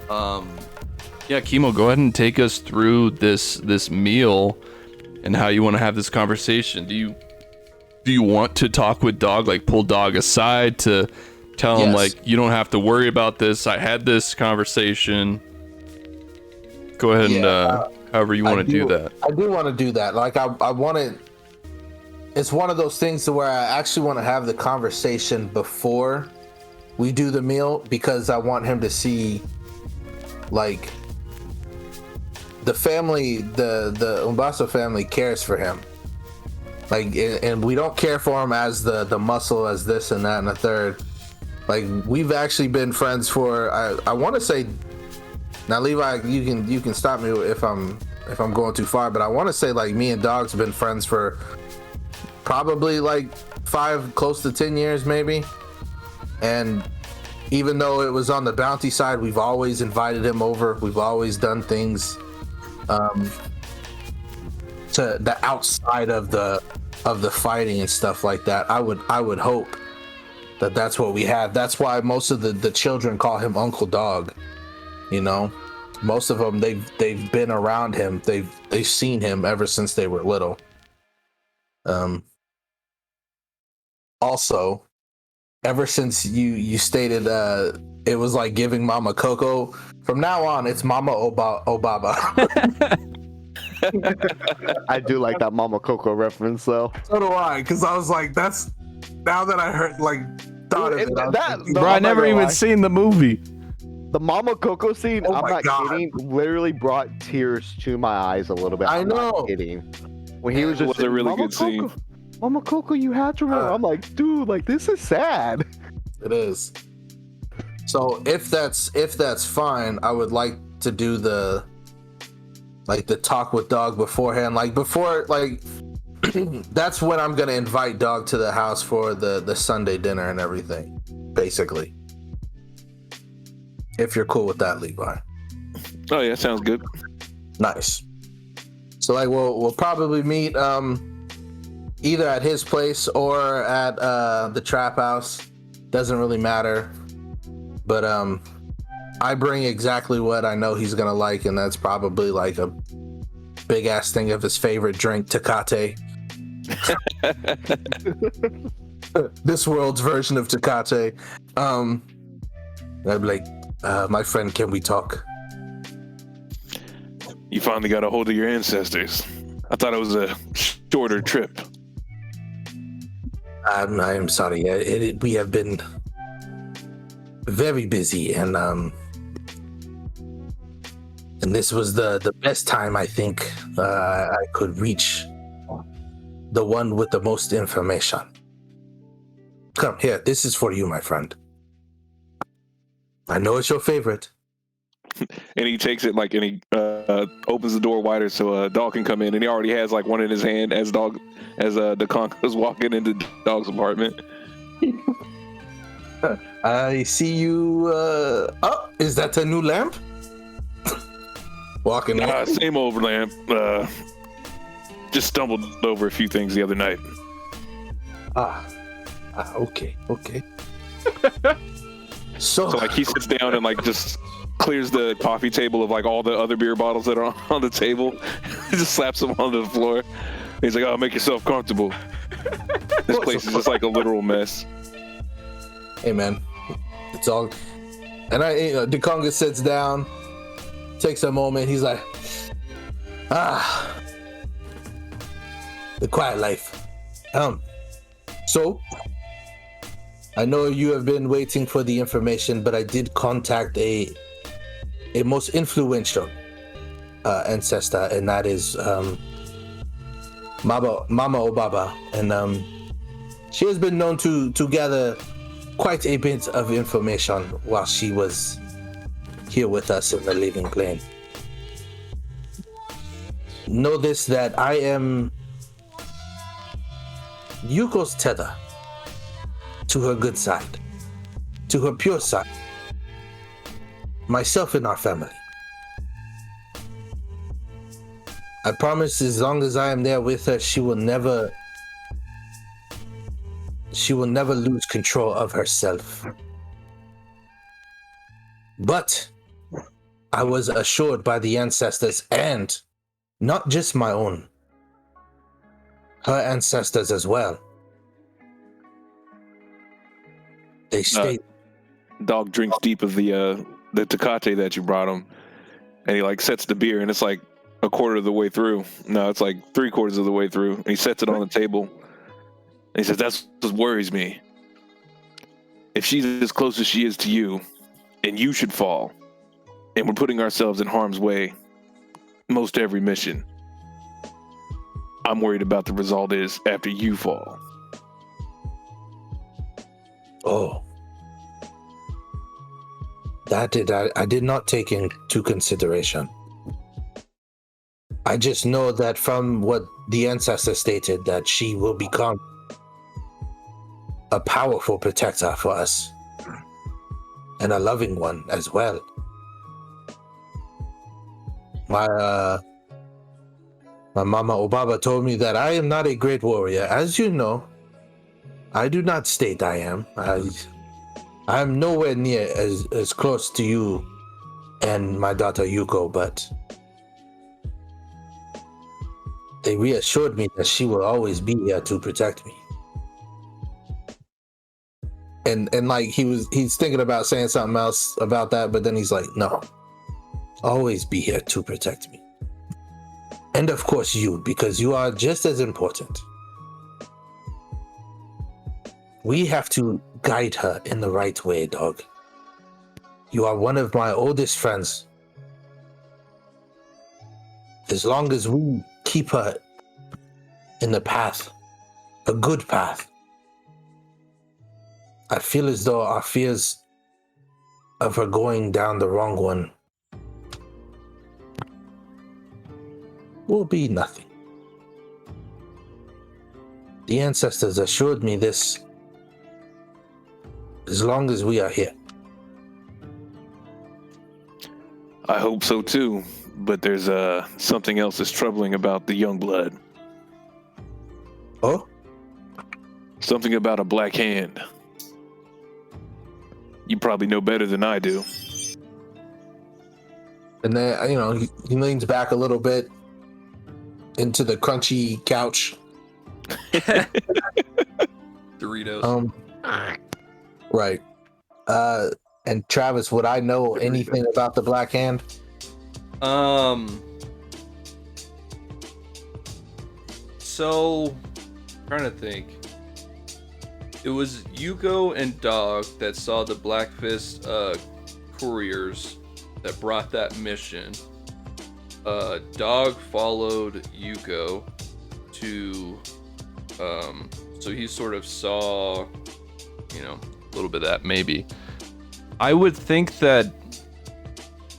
yeah, Kimo, go ahead and take us through this meal and how you want to have this conversation. Do you want to talk with Dog, like pull Dog aside to tell him Yes. like you don't have to worry about this? I had this conversation. Go ahead and however you want to do that. I do want to do that. Like I want to. It's one of those things to where I actually want to have the conversation before we do the meal because I want him to see, like, the family, the Umbasa family cares for him. Like, and we don't care for him as the muscle, as this and that and the third. Like, we've actually been friends for I want to say. Now, Levi, you can stop me if I'm going too far, but I want to say like me and Dog's been friends for probably like 5, close to 10 years, maybe. And even though it was on the bounty side, we've always invited him over. We've always done things to the outside of the fighting and stuff like that. I would hope that that's what we have. That's why most of the children call him Uncle Dog. You know, most of them they've been around him. They've seen him ever since they were little. Also, ever since you stated it was like giving Mama Coco, from now on it's Mama Obaba. I do like that Mama Coco reference though. So do I, because I was like, that's now that I heard thought of it. I was thinking, Bro, I I'm not never gonna even lie. seen the movie. The Mama Coco scene, Oh I'm my not God. kidding, literally brought tears to my eyes a little bit. I I'm not know. kidding. When he was It just was a saying, really Mama good scene. Coco, Mama Coco, you have to remember. I'm like, dude, like this is sad. It is. So if that's fine, I would like to do the talk with Dog beforehand. Like before, like that's when I'm gonna invite Dog to the house for the Sunday dinner and everything, basically. If you're cool with that, Levi. Oh yeah, sounds good. Nice. So like we'll probably meet either at his place or at the trap house. Doesn't really matter. But I bring exactly what I know he's gonna like, and that's probably like a big ass thing of his favorite drink, Tecate. This world's version of Tecate. I'd be like, my friend, can we talk? You finally got a hold of your ancestors. I thought it was a shorter trip. I'm sorry. We have been very busy, and this was the best time I think I could reach the one with the most information. Come here. This is for you, my friend. I know it's your favorite. And he takes it like, and he opens the door wider so Dog can come in, and he already has like one in his hand as the conch was walking into Dog's apartment. I see you. Oh, is that a new lamp? Walking in. Same old lamp. Just stumbled over a few things the other night. Okay. So Like he sits down and like just clears the coffee table of like all the other beer bottles that are on the table. He just slaps them onto the floor. He's like, "Oh, make yourself comfortable." This place is just like a literal mess. hey man, it's all. And Dekonga sits down, takes a moment. He's like, the quiet life. So I know you have been waiting for the information, but I did contact a most influential ancestor, and that is Mama Obaba. And She has been known to gather quite a bit of information while she was here with us in the living plane. Know this, that I am Yuko's tether to her good side, to her pure side. Myself and our family. I promise, as long as I am there with her, she will never lose control of herself. But I was assured by the ancestors, and not just my own, her ancestors as well. They state Dog drinks deep of the Tecate that you brought him, and he like sets the beer, and it's like a quarter of the way through. No, it's like 3/4 of the way through, and he sets it on the table, and he says, "That's what worries me. If she's as close as she is to you, and you should fall, and we're putting ourselves in harm's way most every mission, I'm worried about the result is after you fall." Oh. That I did not take into consideration. I just know that from what the ancestor stated, that she will become a powerful protector for us. And a loving one as well. My Mama Obaba told me that I am not a great warrior. As you know, I do not state I am. I'm nowhere near as close to you and my daughter Yuko, but they reassured me that she will always be here to protect me. And like he's thinking about saying something else about that, but then he's like, no, always be here to protect me. And of course you, because you are just as important. We have to guide her in the right way, dog. You are one of my oldest friends. As long as we keep her in the path, a good path, I feel as though our fears of her going down the wrong one will be nothing. The ancestors assured me this. As long as we are here. I hope so too, but there's something else that's troubling about the young blood. Oh? Something about a black hand. You probably know better than I do. And then, he leans back a little bit into the crunchy couch. Doritos. Right. And Travis, would I know anything about the Black Hand? So, trying to think. It was Yuko and Dog that saw the Black Fist couriers that brought that mission. Dog followed Yuko to, so he sort of saw, a little bit of that maybe. I would think that,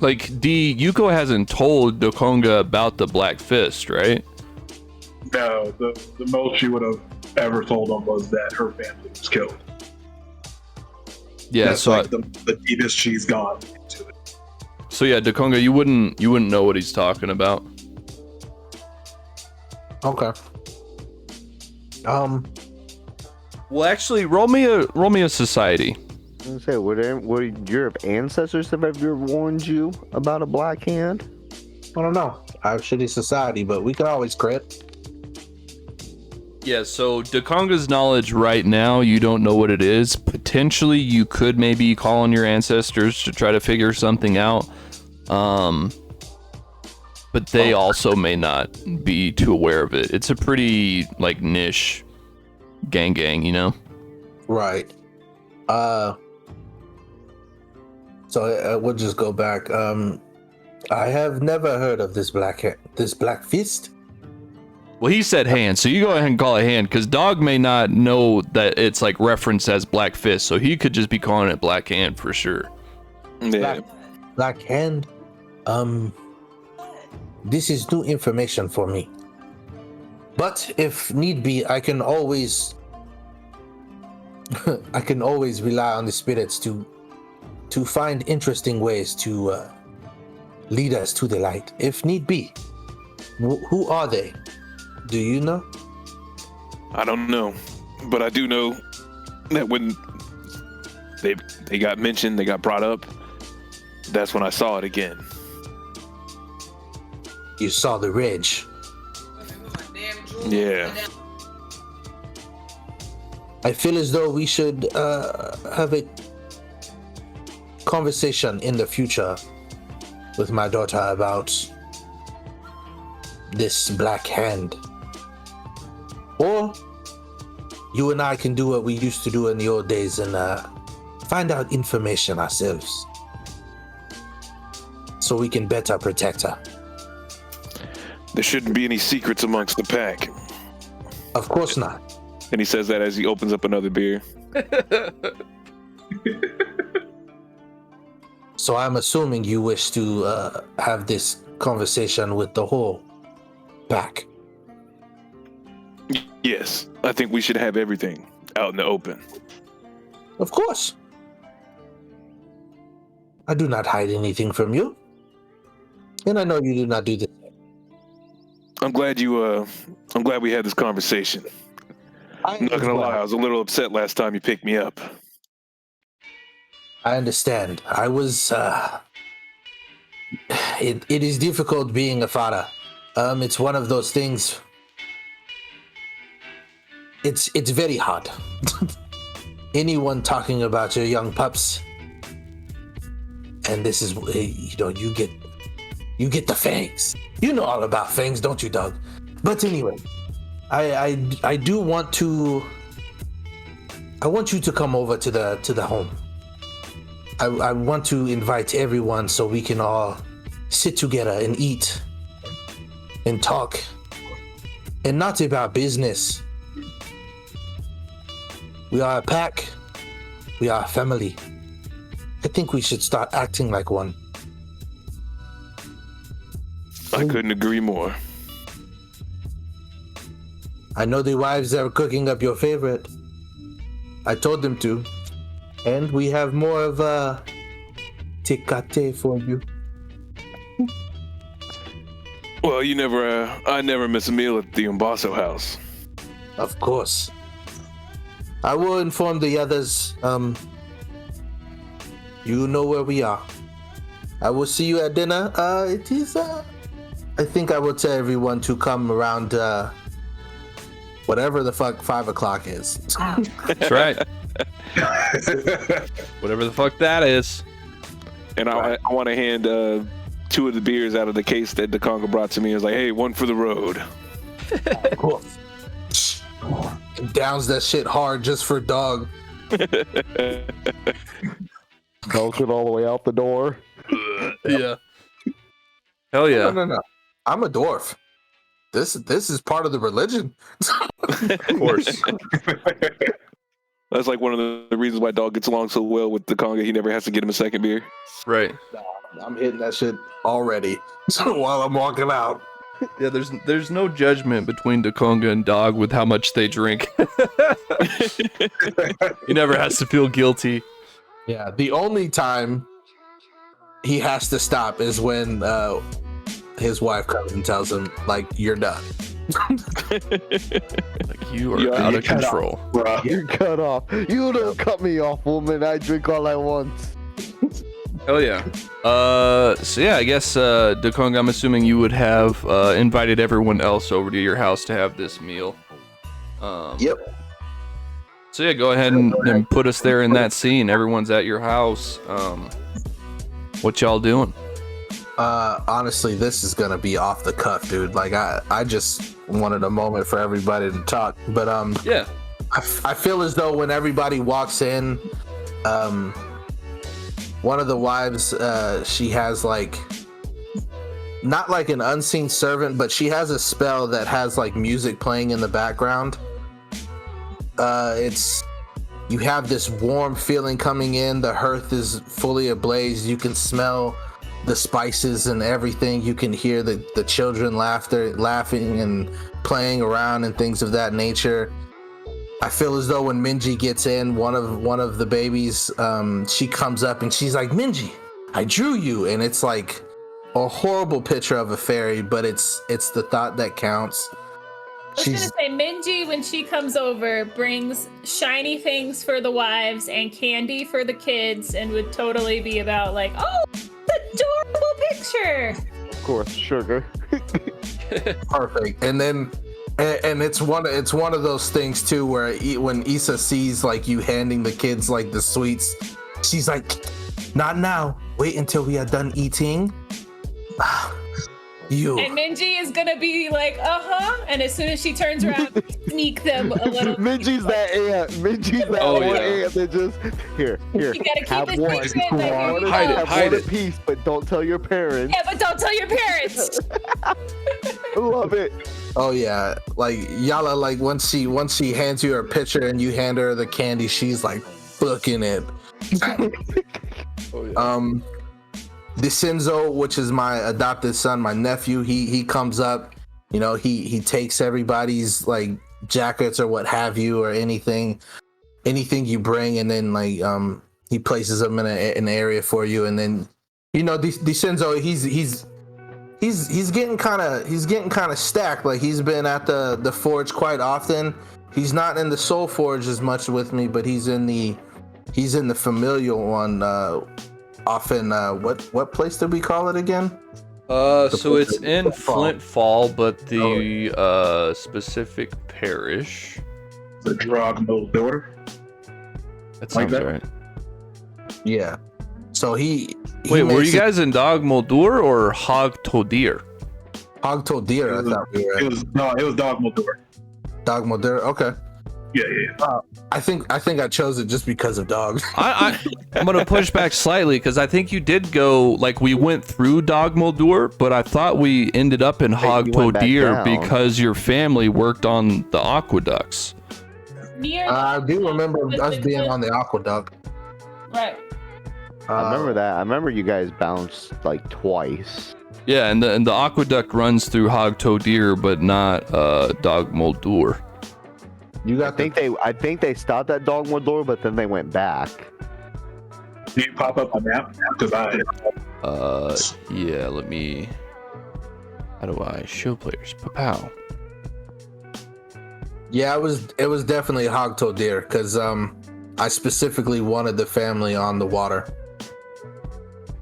like, Yuko hasn't told Dokonga about the Black Fist, right? No, the most she would have ever told him was that her family was killed. Yeah, that's so like the deepest she's gone into it. So yeah, Dokonga, you wouldn't know what he's talking about. Okay. Well, actually, roll me a society. I was gonna say, would your ancestors have ever warned you about a Black Hand? I don't know. I have shitty society, but we can always crit. Yeah, so Dokonga's knowledge right now, you don't know what it is. Potentially, you could maybe call on your ancestors to try to figure something out. But they also may not be too aware of it. It's a pretty, like, niche gang, you know? Right. So we'll just go back. I have never heard of this Black Fist. Well, he said hand, so you go ahead and call it hand, because Dog may not know that it's like referenced as Black Fist, so he could just be calling it Black Hand for sure. Yeah. Black Hand. This is new information for me. But if need be, I can always rely on the spirits to find interesting ways to lead us to the light, if need be. Who are they? Do you know? I don't know, but I do know that when they got mentioned, they got brought up, that's when I saw it again. You saw the ridge. Yeah. I feel as though we should have a conversation in the future with my daughter about this Black Hand. Or you and I can do what we used to do in the old days and find out information ourselves so we can better protect her. There shouldn't be any secrets amongst the pack. Of course not. And he says that as he opens up another beer. So I'm assuming you wish to have this conversation with the whole pack. Yes, I think we should have everything out in the open. Of course. I do not hide anything from you. And I know you do not do this. I'm glad we had this conversation. I'm not gonna lie, I was a little upset last time you picked me up. I understand. I was it is difficult being a father. It's one of those things. It's very hard. Anyone talking about your young pups, and this is you get the fangs. You know all about fangs, don't you, Doug? But anyway, I do want to. I want you to come over to the home. I want to invite everyone so we can all sit together and eat and talk, and not about business. We are a pack. We are a family. I think we should start acting like one. I couldn't agree more. I know the wives are cooking up your favorite. I told them to. And we have more of a tecate for you. Well, I never miss a meal at the Umbaso house. Of course. I will inform the others. You know where we are. I will see you at dinner. It is, I think I will tell everyone to come around, whatever the fuck 5 o'clock is. That's right. Whatever the fuck that is. And I want to hand 2 of the beers out of the case that Dekonga brought to me. I was like, hey, one for the road. Cool. Downs that shit hard just for Dog. Milk it all the way out the door. Yeah. Hell yeah. No. I'm a dwarf. This is part of the religion. Of course. That's like one of the reasons why Dog gets along so well with Dekonga. He never has to get him a second beer. Right. I'm hitting that shit already. So while I'm walking out. Yeah, there's no judgment between Dekonga and Dog with how much they drink. He never has to feel guilty. Yeah, the only time he has to stop is when his wife comes and tells him, like, you're done. Like, you are Yeah, out you of cut control. Bruh. You're cut off. You don't cut me off, woman. I drink all I want. Hell yeah. So yeah, I guess Dekonga, I'm assuming you would have invited everyone else over to your house to have this meal. Yep. So yeah, go ahead and put us there in that scene. Everyone's at your house. What y'all doing? Honestly, this is gonna be off the cuff, dude. Like I just wanted a moment for everybody to talk. But Yeah. I feel as though when everybody walks in, one of the wives, she has like not like an unseen servant, but she has a spell that has like music playing in the background. It's you have this warm feeling coming in. The hearth is fully ablaze. You can smell the spices and everything. You can hear the children laughing and playing around and things of that nature. I feel as though when Minji gets in, one of the babies, she comes up and she's like, "Minji, I drew you," and it's like a horrible picture of a fairy, but it's the thought that counts. I was gonna say, Minji, when she comes over, brings shiny things for the wives and candy for the kids, and would totally be about like, "Oh, adorable picture." Of course, sugar. Perfect. And then and it's one of those things too where when Issa sees like you handing the kids like the sweets, she's like, "Not now. Wait until we are done eating." You. And Minji is gonna be like, and as soon as she turns around, sneak them a little. Minji's that aunt. Minji's that Oh, one yeah. aunt that just here. You gotta keep have it one. secret. Like, here you Hide go. it, Have hide one it. apiece, but don't tell your parents. Yeah, but don't tell your parents. I love it. Oh yeah, like Yala, like once she hands you her picture and you hand her the candy, she's like booking it. Oh, yeah. DeCenzo, which is my adopted son, my nephew, he comes up, you know, he takes everybody's like jackets or what have you or anything you bring, and then like he places them in an area for you, and then you know DeCenzo, he's getting kind of stacked. Like he's been at the forge quite often. He's not in the Soul Forge as much with me, but he's in the familial one. Often, what place did we call it again? So it's in Flintfall. Flintfall, but the specific parish. The drug mill daughter. That Like sounds that? right. Yeah. So he Wait, were makes you it- guys in Dog Moldur or Hog Todir? Hog Told Deer? I thought we were It at was dog mill daughter. Dog Modera. Okay. Yeah. I think I chose it just because of dogs. I'm gonna push back slightly because I think you did go like we went through Dog Moldur, but I thought we ended up in Hog you went back Todir down. because your family worked on the aqueducts. Near I do remember us being on the aqueduct. Right. I remember that. I remember you guys bounced like twice. Yeah, and the aqueduct runs through Hog Todir, but not Dog Moldur. You I got think they stopped at Dogwood Door, but then they went back. Do you pop up on map? Because Yeah, let me. How do I show players? Pow. Yeah, it was definitely Hog Told Deer because I specifically wanted the family on the water.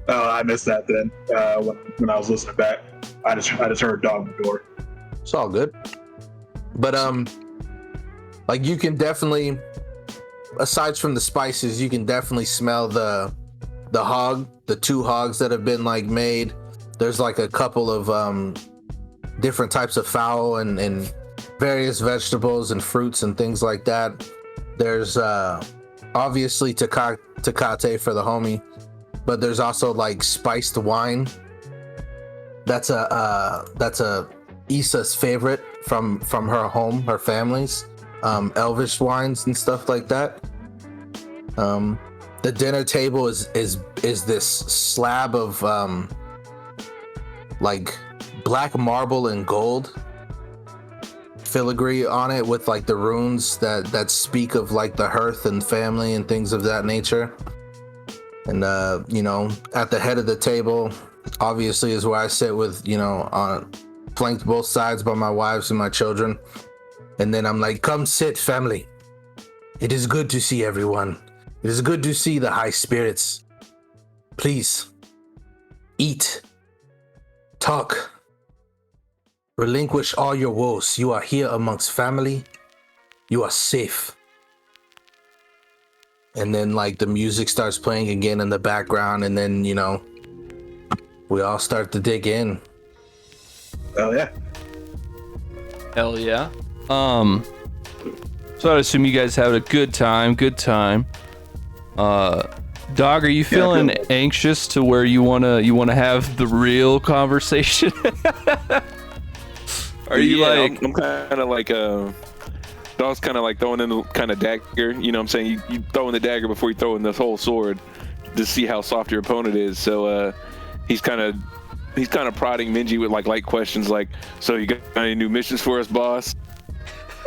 I missed that then. When I was listening back, I just heard dog mill daughter. It's all good. But like you can definitely, aside from the spices, you can definitely smell the two hogs that have been like made. There's like a couple of different types of fowl and various vegetables and fruits and things like that. There's obviously Tecate for the homie, but there's also like spiced wine. That's a Issa's favorite from her home, her family's. Elvish wines and stuff like that. The dinner table is this slab of like black marble and gold filigree on it with like the runes that speak of like the hearth and family and things of that nature. And you know, at the head of the table obviously is where I sit with, you know, on flanked both sides by my wives and my children. And then I'm like, "Come sit, family. It is good to see everyone. It is good to see the high spirits. Please, eat, talk, relinquish all your woes. You are here amongst family. You are safe." And then like the music starts playing again in the background, and then, you know, we all start to dig in. Oh yeah. Hell yeah. So I assume you guys had a good time. Dog, are you feeling anxious to where you wanna have the real conversation? Are you like? I'm kind of like Dog's kind of like throwing in the kind of dagger. You know what I'm saying? You throw in the dagger before you throw in the whole sword to see how soft your opponent is. So he's kind of prodding Minji with like light questions like, so you got any new missions for us, boss?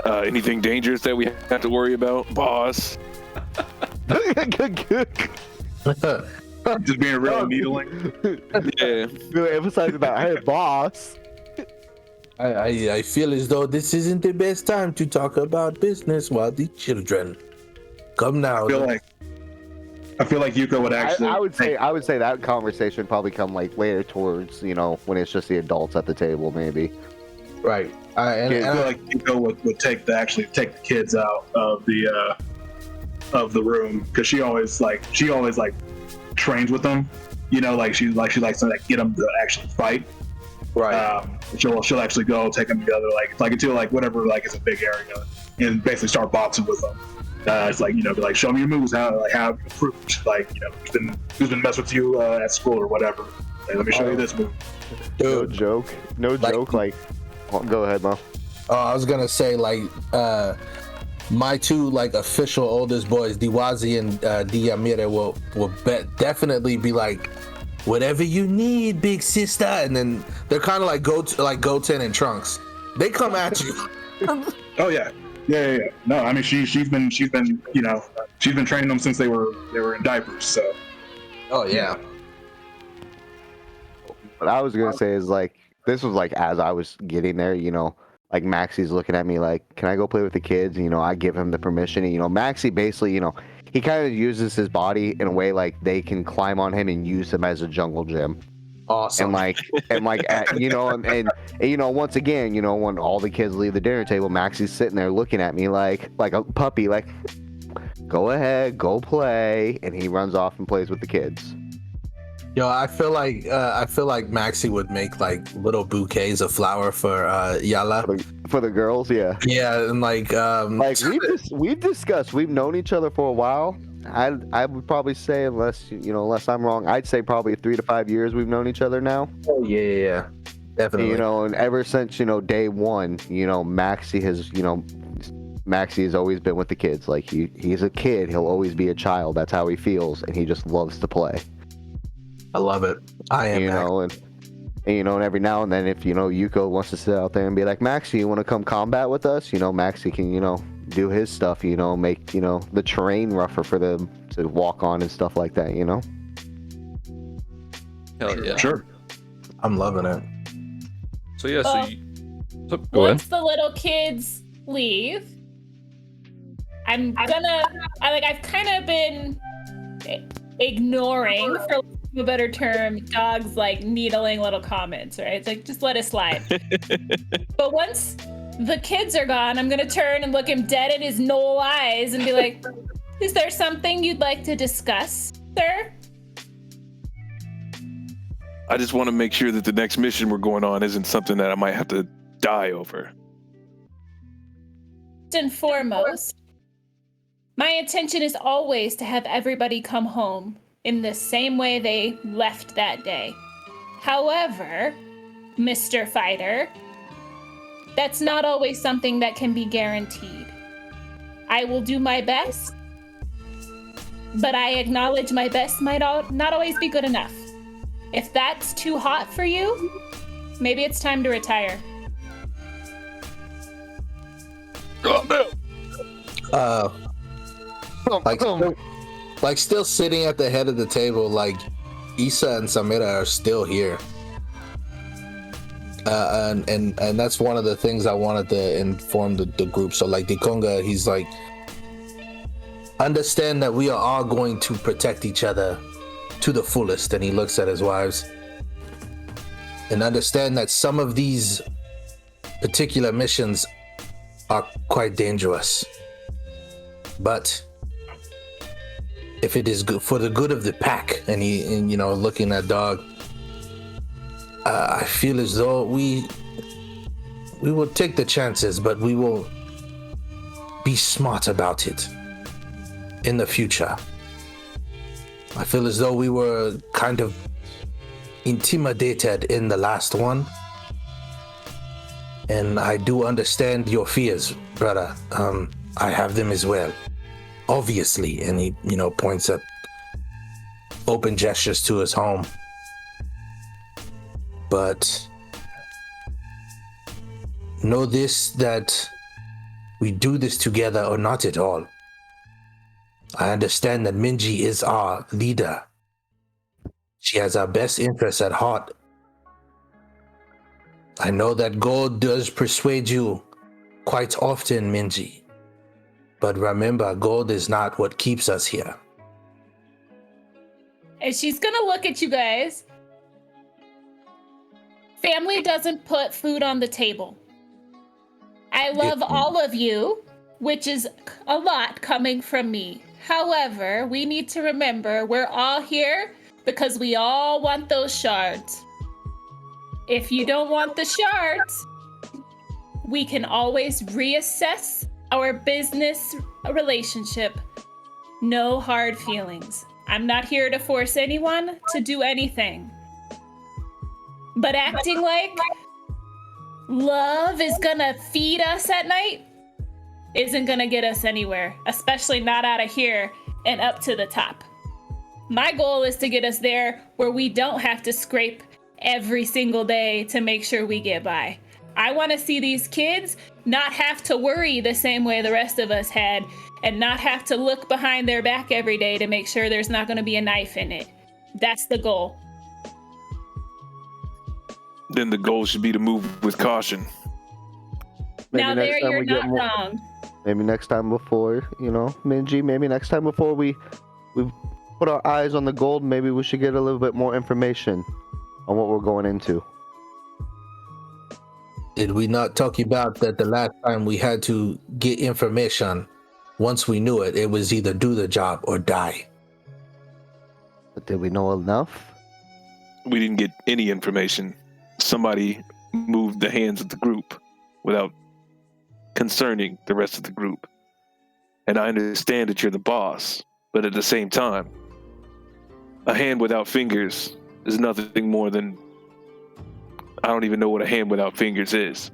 Anything dangerous that we have to worry about, boss? Just being real needling. Yeah. Really emphasize about, hey, boss. I feel as though this isn't the best time to talk about business while the children come now. I feel like Yuko would actually. I would say that conversation probably come like later towards, you know, when it's just the adults at the table, maybe. Right. I feel like Yuko would take the kids out of the room, because she always trains with them. You know, like she likes to like get them to actually fight. Right. She'll actually go take them together, like until like whatever like is a big area, and basically start boxing with them. It's like, you know, be like, show me your moves, how you improved, like, you know, who's been messing with you at school or whatever. Like, let me show you this move. No joke. Like, go ahead, Mo. Oh, I was gonna say like my two like official oldest boys, Diwazi and Diamire, will definitely be like, whatever you need, big sister. And then they're kind of like Goten and Trunks. They come at you. Oh yeah. No, I mean she's been you know, she's been training them since they were in diapers. So. Oh yeah. What I was gonna say is like, this was like as I was getting there, you know, like Maxie's looking at me like, can I go play with the kids? And, you know, I give him the permission. And, you know, Maxie basically, you know, he kind of uses his body in a way like they can climb on him and use him as a jungle gym. Awesome. You know, and you know, once again, you know, when all the kids leave the dinner table, Maxie's sitting there looking at me like a puppy, like, go ahead, go play, and he runs off and plays with the kids. Yo, I feel like Maxie would make like little bouquets of flower for Yala. For the girls, yeah. Yeah, and like we've discussed, we've known each other for a while. I would probably say, unless I'm wrong, I'd say probably 3 to 5 years we've known each other now. Oh yeah, definitely. You know, and ever since, you know, day one, you know, Maxie has always been with the kids. Like he's a kid, he'll always be a child. That's how he feels, and he just loves to play. I love it. I am. You know, and you know, and every now and then, if you know Yuko wants to sit out there and be like, Maxie, you want to come combat with us? You know, Maxie can, you know, do his stuff. You know, make, you know, the terrain rougher for them to walk on and stuff like that. You know. Hell yeah. Sure. I'm loving it. So yeah. Go ahead. Once the little kids leave, I've kind of been ignoring, for lack of a better term, Dog's like needling little comments, right? It's like, just let it slide. But once the kids are gone, I'm gonna turn and look him dead in his knoll eyes and be like, is there something you'd like to discuss, sir? I just want to make sure that the next mission we're going on isn't something that I might have to die over. First and foremost, my intention is always to have everybody come home in the same way they left that day. However, Mr. Fighter, that's not always something that can be guaranteed. I will do my best, but I acknowledge my best might not always be good enough. If that's too hot for you, maybe it's time to retire. Like still sitting at the head of the table, like Issa and Samira are still here. And that's one of the things I wanted to inform the group. So like Dikonga, he's like, understand that we are all going to protect each other to the fullest. And he looks at his wives and understand that some of these particular missions are quite dangerous. But if it is good for the good of the pack, and you know, looking at Dog, I feel as though we will take the chances, but we will be smart about it in the future. I feel as though we were kind of intimidated in the last one. And I do understand your fears, brother. I have them as well. Obviously. And he, points at open gestures to his home. But know this, that we do this together or not at all. I understand that Minji is our leader. She has our best interests at heart. I know that gold does persuade you quite often, Minji. But remember, gold is not what keeps us here. And she's gonna look at you guys. Family doesn't put food on the table. I love all of you, which is a lot coming from me. However, we need to remember we're all here because we all want those shards. If you don't want the shards, we can always reassess our business relationship. No hard feelings. I'm not here to force anyone to do anything. But acting like love is gonna feed us at night isn't gonna get us anywhere, especially not out of here and up to the top. My goal is to get us there where we don't have to scrape every single day to make sure we get by. I want to see these kids not have to worry the same way the rest of us had and not have to look behind their back every day to make sure there's not going to be a knife in it. That's the goal. Then the goal should be to move with caution. Now there next time you're we get not more- wrong. Maybe next time before, Minji, maybe next time before we put our eyes on the gold, maybe we should get a little bit more information on what we're going into. Did we not talk about that the last time we had to get information? Once we knew it, it was either do the job or die. But did we know enough? We didn't get any information. Somebody moved the hands of the group without concerning the rest of the group. And I understand that you're the boss, but at the same time, a hand without fingers is nothing more than, I don't even know what a hand without fingers is.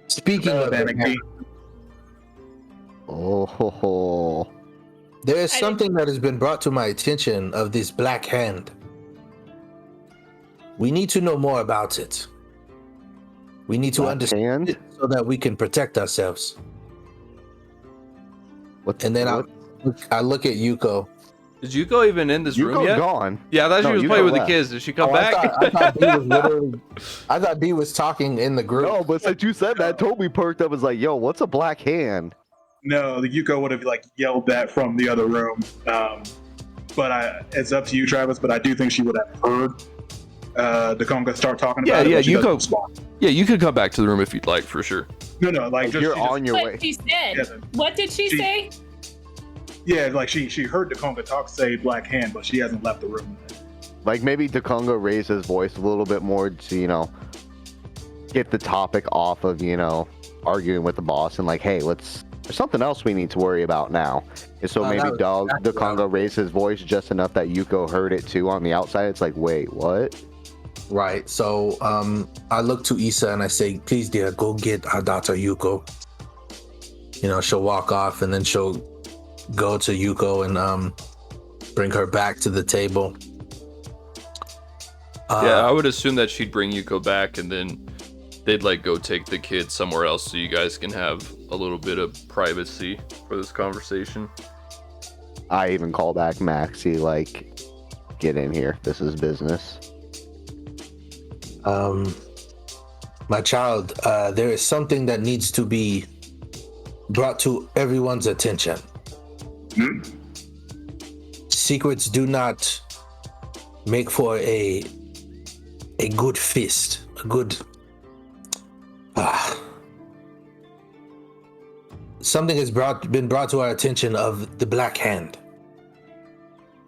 Speaking of Panic. Oh, ho, ho. there is something that has been brought to my attention of this black hand. We need to know more about it. We need to Black understand hand? it so that we can protect ourselves. What? And then I look at Yuko. Is Yuko even in this room Yuko's yet? gone. Yeah, I thought No, she was Yuko playing with left. the kids. Did she come Oh, back? I thought D was literally. I thought D was talking in the group. No, but since you said that, Toby perked up and was like, yo, what's a black hand? No, the Yuko would have yelled that from the other room. But it's up to you, Travis. But I do think she would have heard the Conga start talking Yeah, about it. yeah, but she doesn't Yuko- respond. Yeah, you could come back to the room if you'd like, for sure. No, like just, You're she just- on your way. What she said. Yeah. What did she say? Yeah, like she heard the Conga talk say black hand, but she hasn't left the room. Like maybe Dakonga raised his voice a little bit more to, get the topic off of, arguing with the boss and like, hey, there's something else we need to worry about now. And so maybe Dakonga raised his voice just enough that Yuko heard it too on the outside. It's like, wait, what? Right. So I look to Issa and I say, please, dear, go get our daughter Yuko. She'll walk off and then she'll go to Yuko and bring her back to the table. Yeah, I would assume that she'd bring Yuko back and then they'd go take the kids somewhere else so you guys can have a little bit of privacy for this conversation. I even call back Maxie, like, get in here. This is business. My child, there is something that needs to be brought to everyone's attention. Secrets do not make for a good fist, a good something has been brought to our attention of the Black Hand.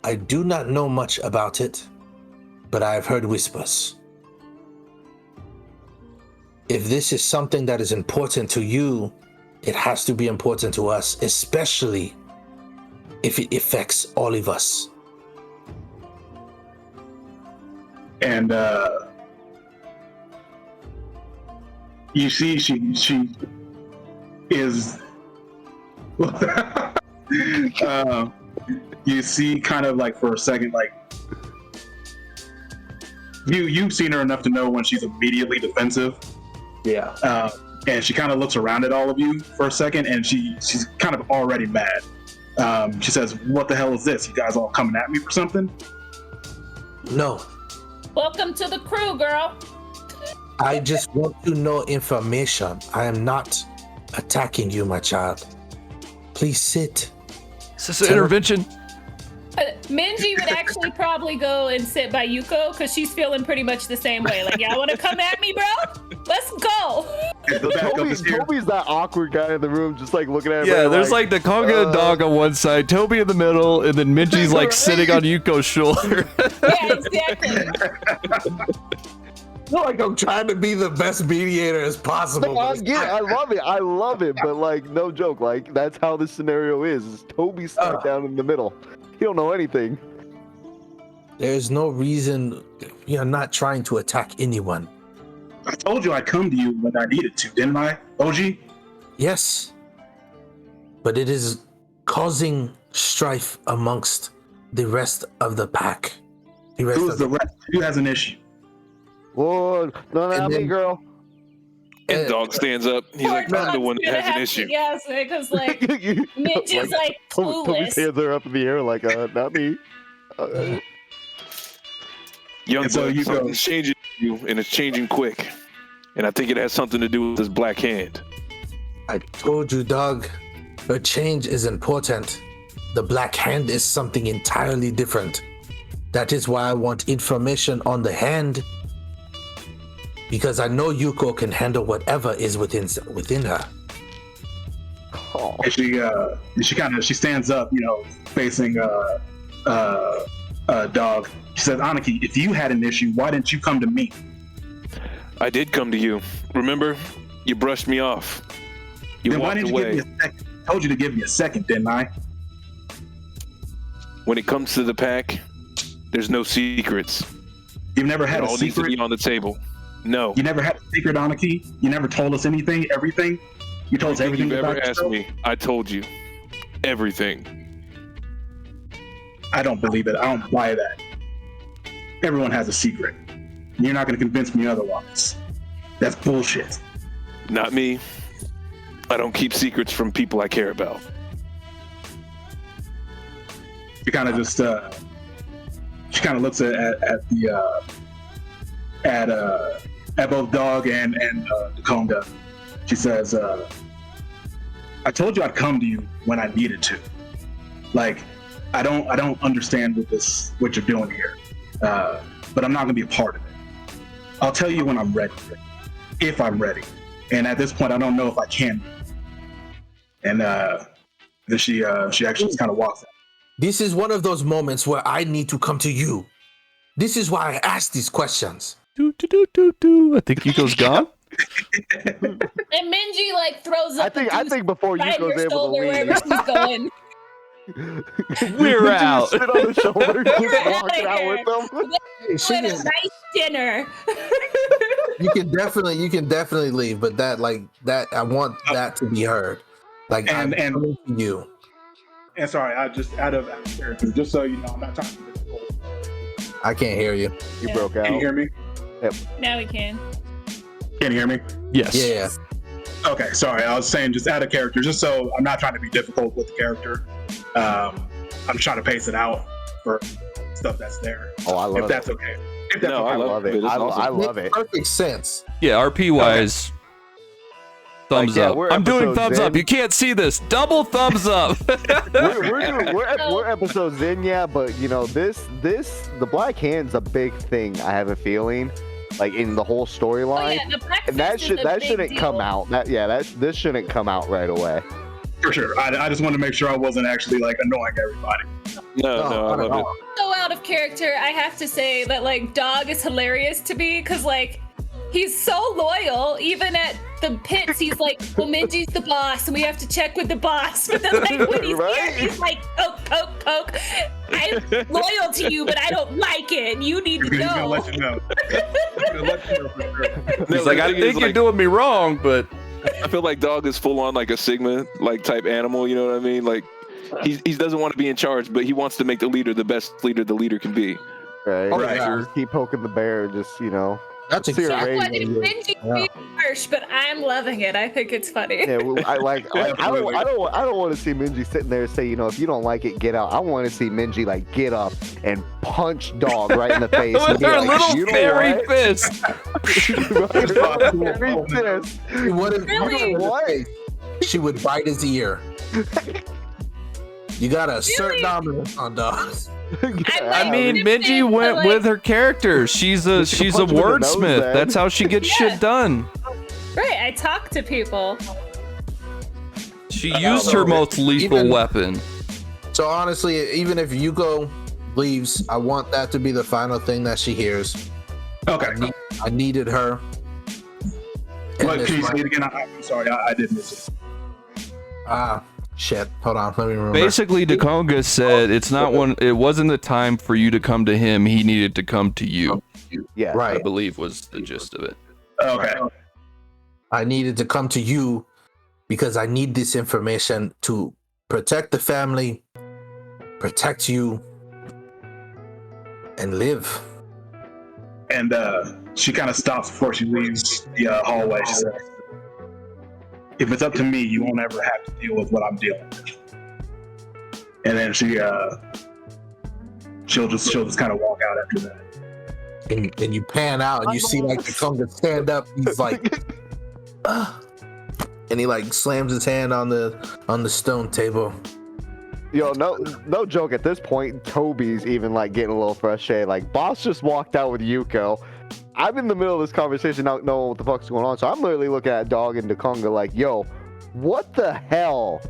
I do not know much about it, but I have heard whispers. If this is something that is important to you, it has to be important to us, especially if it affects all of us. And you see, she is. You see, kind of like for a second, like you've seen her enough to know when she's immediately defensive. Yeah. And she kind of looks around at all of you for a second, and she's kind of already mad. She says, "What the hell is this? You guys all coming at me for something?" No, Welcome to the crew, girl. I just want to know information. I am not attacking you, my child. Please sit. Is this an intervention? Minji would actually probably go and sit by Yuko because she's feeling pretty much the same way. Like, y'all want to come at me, bro? Let's go. Toby's that awkward guy in the room, just like looking at him. Yeah, there's like the Conga and dog on one side, Toby in the middle, and then Minji's like sitting on Yuko's shoulder. Yeah, exactly. No, like I'm trying to be the best mediator as possible. No, I love it, but like no joke, like that's how this scenario is Toby's stuck down in the middle. He don't know anything. There's no reason you're not trying to attack anyone. I told you I'd come to you when I needed to, didn't I, OG? Yes, but it is causing strife amongst the rest of the pack. Who's the rest? Who has an issue? Whoa, no, not me, girl. And dog stands up. He's like, I'm the one that has an issue. Yes, because like Mitch is like Toby's clueless. hands are up in the air, like, not me. Young And so blood, you go- something's changing you, and it's changing quick. And I think it has something to do with this black hand. I told you, dog, a change is important. The black hand is something entirely different. That is why I want information on the hand, because I know Yuko can handle whatever is within her. Oh. And she stands up, facing dog. She says, Aniki, if you had an issue, why didn't you come to me? I did come to you. Remember? You brushed me off. You Then why walked didn't you away. give me a second? I told you to give me a second, didn't I? When it comes to the pack, there's no secrets. You've never It had a all needs to secret? be on the table. No. You never had a secret, Aniki? You never told us anything, everything? You told us everything you've about ever asked yourself? me, I told you. Everything. I don't believe it. I don't buy that. Everyone has a secret. You're not going to convince me otherwise. That's bullshit. Not me. I don't keep secrets from people I care about. She kind of just she kind of looks at both Dog and Conga. She says, I told you I'd come to you when I needed to. Like, I don't understand what you're doing here, but I'm not gonna be a part of it. I'll tell you when I'm ready, if I'm ready, and at this point I don't know if I can. And then she actually just kind of walks out. This is one of those moments where I need to come to you. This is why I ask these questions. Do, do, do, do, do. I think Yuko's gone. And Minji like throws up. I think before right Yuko's your able to shoulder wherever leave, she's going. We're out. Sit on the shoulder, just We're walking outta out here. with them. She With a can- nice dinner. you can definitely leave, but that I want that to be heard. Like I'm And- coming to you. And sorry, I just out of character, just so you know, I'm not trying to be difficult. I can't hear you. You Yeah. broke out. Can you hear me? Now we can. Can you hear me? Yes. Yeah. Okay, sorry. I was saying just out of character, just so I'm not trying to be difficult with the character. I'm trying to pace it out for stuff that's there. Oh, I If love it. that's okay. If that's No, okay. I love it. It's awesome. I love it. Perfect sense. Yeah, RP wise, thumbs yeah, up. we're I'm doing episodes thumbs up. in. You can't see this. Double thumbs up. We're episodes in, yeah, but the Black Hand's a big thing. I have a feeling, like in the whole Oh story yeah, the black and that fist is a big shouldn't come deal. out. This shouldn't come out right away. For sure. I just wanted to make sure I wasn't actually like annoying everybody. No, I not at love it. So out of character, I have to say that like Dog is hilarious to me because like He's so loyal. Even at the pits, he's like, well, Minji's the boss, and we have to check with the boss. But then, like, when he's Right? here, he's like, Coke. I'm loyal to you, but I don't like it. And you need to He's gonna know. let you know. He's gonna let you know for sure. He's like, I think you're doing me wrong, but I feel like Dog is full on like a Sigma like type animal. You know what I mean? Like he doesn't want to be in charge, but he wants to make the leader the best leader the leader can be. Right. Right. Just keep poking the bear. Just That's See her exactly. I raising wanted you. Minji to be harsh, but I'm loving it. I think it's funny. Yeah, well, I don't want to see Minji sitting there and say, if you don't like it, get out. I want to see Minji like get up and punch Dog right in the face and with be her like, little "You know fairy what?" fist. Fairy fist. She wouldn't. Really? What? She would bite his ear. You gotta assert Really? dominance on dogs. I mean, Yeah. Minji went Like- with her character. She's a She can punch him in the nose, wordsmith. then. That's how she gets Yeah. shit done. Right, I talk to people. She used her most lethal Even- weapon. So honestly, even if Yuko leaves, I want that to be the final thing that she hears. Okay. I needed her. And What, this can you say might- it again? I'm sorry, I did miss it. Shit. Hold on, let me remember. Basically, Dakonga said it wasn't the time for you to come to him. He needed to come to you. Yeah. I Right. believe was the gist of it. Okay. I needed to come to you because I need this information to protect the family, protect you, and live. And she kind of stops before she leaves the hallway. She says, "If it's up to me, you won't ever have to deal with what I'm dealing with." And then she'll just kind of walk out after that. And you pan out and you see like the Conga stand up. He's like, "Ah." And he like slams his hand on the stone table. Yo, no joke. At this point, Toby's even like getting a little frustrated. Like, boss just walked out with Yuko. I'm in the middle of this conversation, not knowing what the fuck's going on. So I'm literally looking at Dog and Dakonga like, yo, what the hell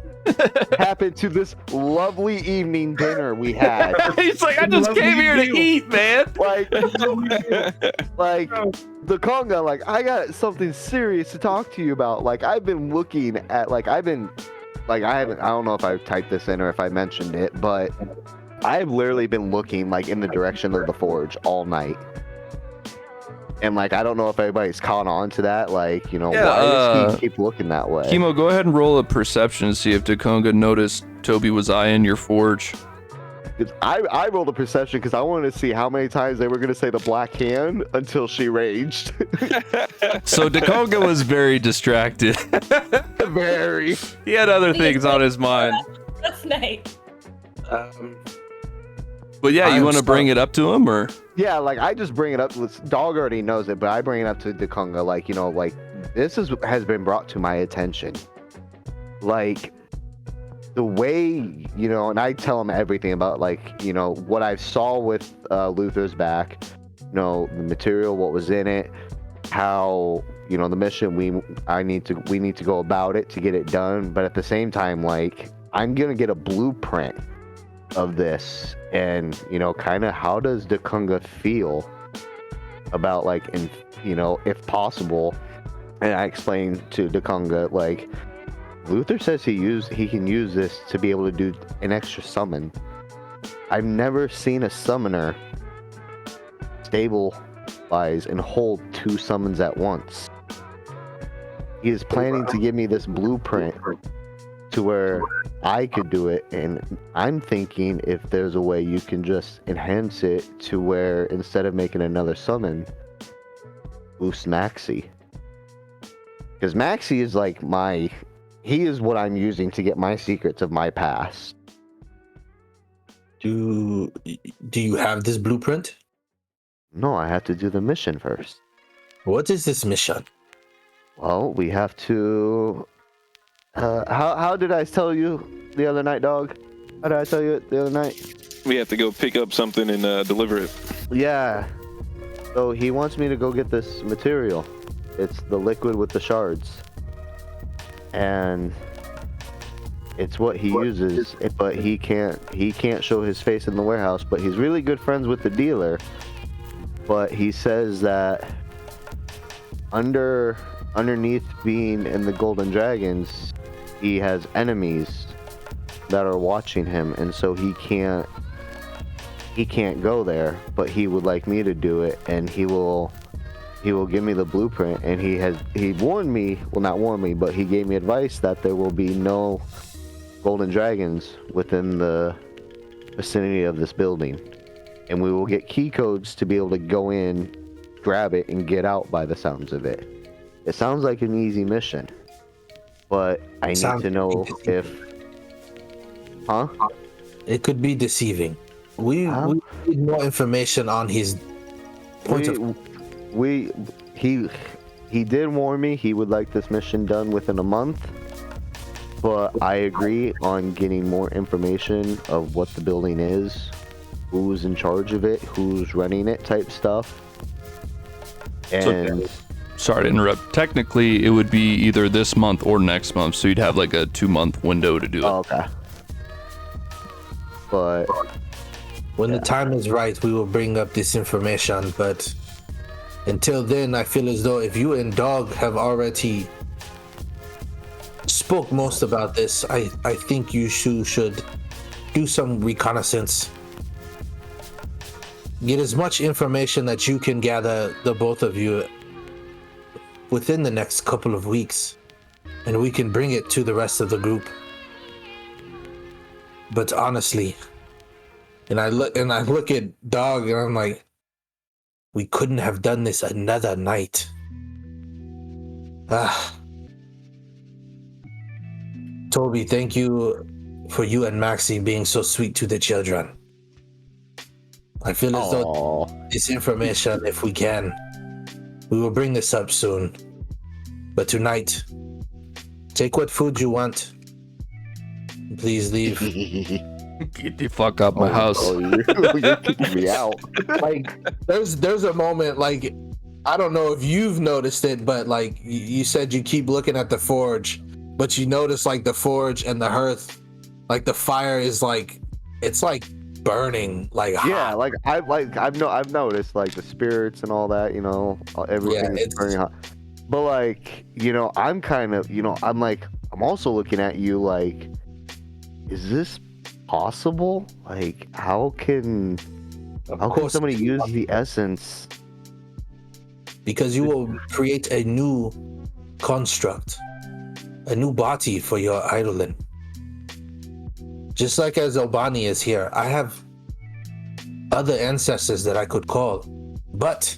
happened to this lovely evening dinner we had? He's like, I just came here to eat, man. Like, Dakonga, like, I got something serious to talk to you about. Like, I've been looking at, I don't know if I typed this in or if I mentioned it, but I've literally been looking, like, in the direction of the forge all night. And, like, I don't know if everybody's caught on to that. Like, Yeah, why does he keep looking that way? Kimo, go ahead and roll a perception and see if Dakonga noticed Toby was eyeing your forge. 'Cause I rolled a perception because I wanted to see how many times they were going to say the black hand until she raged. So Dakonga was very distracted. Very. He had other things on his mind. Last night. But yeah, you I'm want to bring sorry. it up to him, or? Yeah, like I just bring it up. Dog already knows it, but I bring it up to Dakonga. Like, this has been brought to my attention. Like, the way, and I tell him everything about, what I saw with Luther's back, the material, what was in it, how, the mission we need to go about it to get it done. But at the same time, like, I'm gonna get a blueprint of this, and kind of how does Dakonga feel about, like, if possible. And I explained to Dakonga, like, Luther says he can use this to be able to do an extra summon. I've never seen a summoner stabilize and hold 2 summons at once. He is planning to give me this blueprint to where I could do it, and I'm thinking if there's a way you can just enhance it to where instead of making another summon, boost Maxi. Because Maxi is like he is what I'm using to get my secrets of my past. Do you have this blueprint? No, I have to do the mission first. What is this mission? Well, we have to. How did I tell you the other night, Dog? How did I tell you it the other night? We have to go pick up something and deliver it. Yeah. So he wants me to go get this material. It's the liquid with the shards. And it's what he uses, but he can't show his face in the warehouse, but he's really good friends with the dealer. But he says that underneath being in the Golden Dragons, he has enemies that are watching him, and so he can't go there, but he would like me to do it, and he will give me the blueprint, and he warned me, well, not warned me, but he gave me advice that there will be no Golden Dragons within the vicinity of this building, and we will get key codes to be able to go in, grab it, and get out. By the sounds of it, it sounds like an easy mission, but I need to know if it could be deceiving. We need more information on his point of. He did warn me he would like this mission done within a month, but I agree on getting more information of what the building is, who's in charge of it, who's running it, type stuff. And Sorry to interrupt. Technically, it would be either this month or next month, so you'd have like a 2-month window to do it. okay. But When the time is right, we will bring up this information. But until then, I feel as though if you and Dog have already spoke most about this, I think you should do some reconnaissance. Get as much information that you can gather, the both of you, within the next couple of weeks, and we can bring it to the rest of the group. But honestly, and I look at Dog, and I'm like, we couldn't have done this another night. Toby, thank you for you and Maxie being so sweet to the children. I feel as though this information, if we can, we will bring this up soon. But tonight, take what food you want. Please leave. Get the fuck out my house. You're kicking me out. Like, there's a moment, like, I don't know if you've noticed it, but like you said, you keep looking at the forge, but you notice like the forge and the hearth, like the fire is like, it's like burning, like Yeah, hot. like I've noticed like the spirits and all that, you know, everything is it's- burning hot. But like, you know, I'm kind of, you know, I'm also looking at you like, is this possible? Like, how can somebody use the essence? Because you will create a new construct, a new body for your Eidolon. Just like as Albani is here, I have other ancestors that I could call, but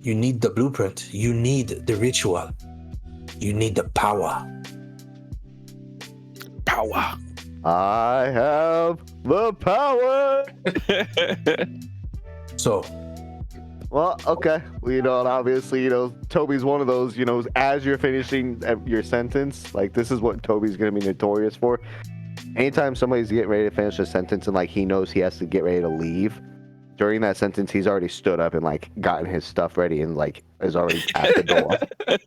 you need the blueprint, you need the ritual, you need the power. Power. I have the power. So, Well, okay. Well, you know, and obviously, you know, Toby's one of those, you know, as you're finishing your sentence, like, this is what Toby's going to be notorious for. Anytime somebody's getting ready to finish a sentence and, like, he knows he has to get ready to leave, during that sentence, he's already stood up and, like, gotten his stuff ready and, like, is already at the door.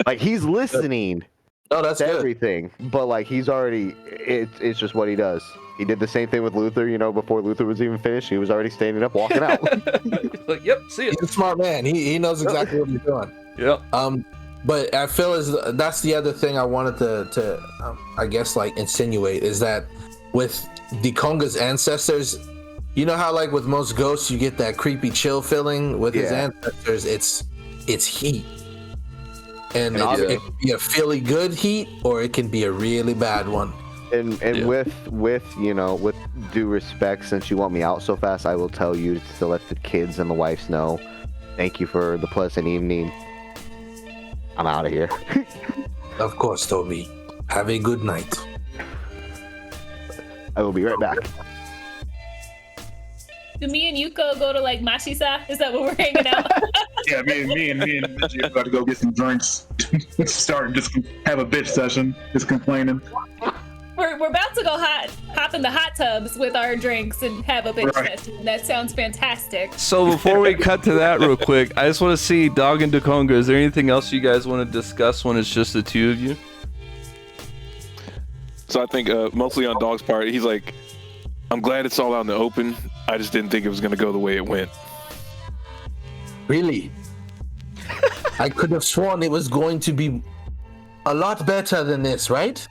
Like, he's listening oh, that's to good. everything, but, like, he's already, it's just what he does. He did the same thing with Luther, you know, before Luther was even finished. He was already standing up, walking out. Like, yep, see it. He's a smart man. He knows exactly what he's doing. Yep. But I feel as that's the other thing I wanted to I guess like insinuate is that with Dikonga's ancestors, you know how like with most ghosts you get that creepy chill feeling. With his Yeah. ancestors, it's heat, and And it can be a really good heat or it can be a really bad one. And Yeah. with you know, with due respect, since you want me out so fast, I will tell you to let the kids and the wives know. Thank you for the pleasant evening. I'm out of here. Of course, Toby. Have a good night. I will be right back. Do me and Yuko go to like Mashisa? Is that what we're hanging out? Yeah, me and Benji are about to go get some drinks. Start and just have a bitch session. Just complaining. We're about to go hop in the hot tubs with our drinks and have a bitch Right. session. That sounds fantastic. So before we cut to that real quick, I just want to see Dog and Dikonga. Is there anything else you guys want to discuss when it's just the two of you? So I think mostly on Dog's part, he's like, I'm glad it's all out in the open. I just didn't think it was going to go the way it went. Really? I could have sworn it was going to be a lot better than this, right?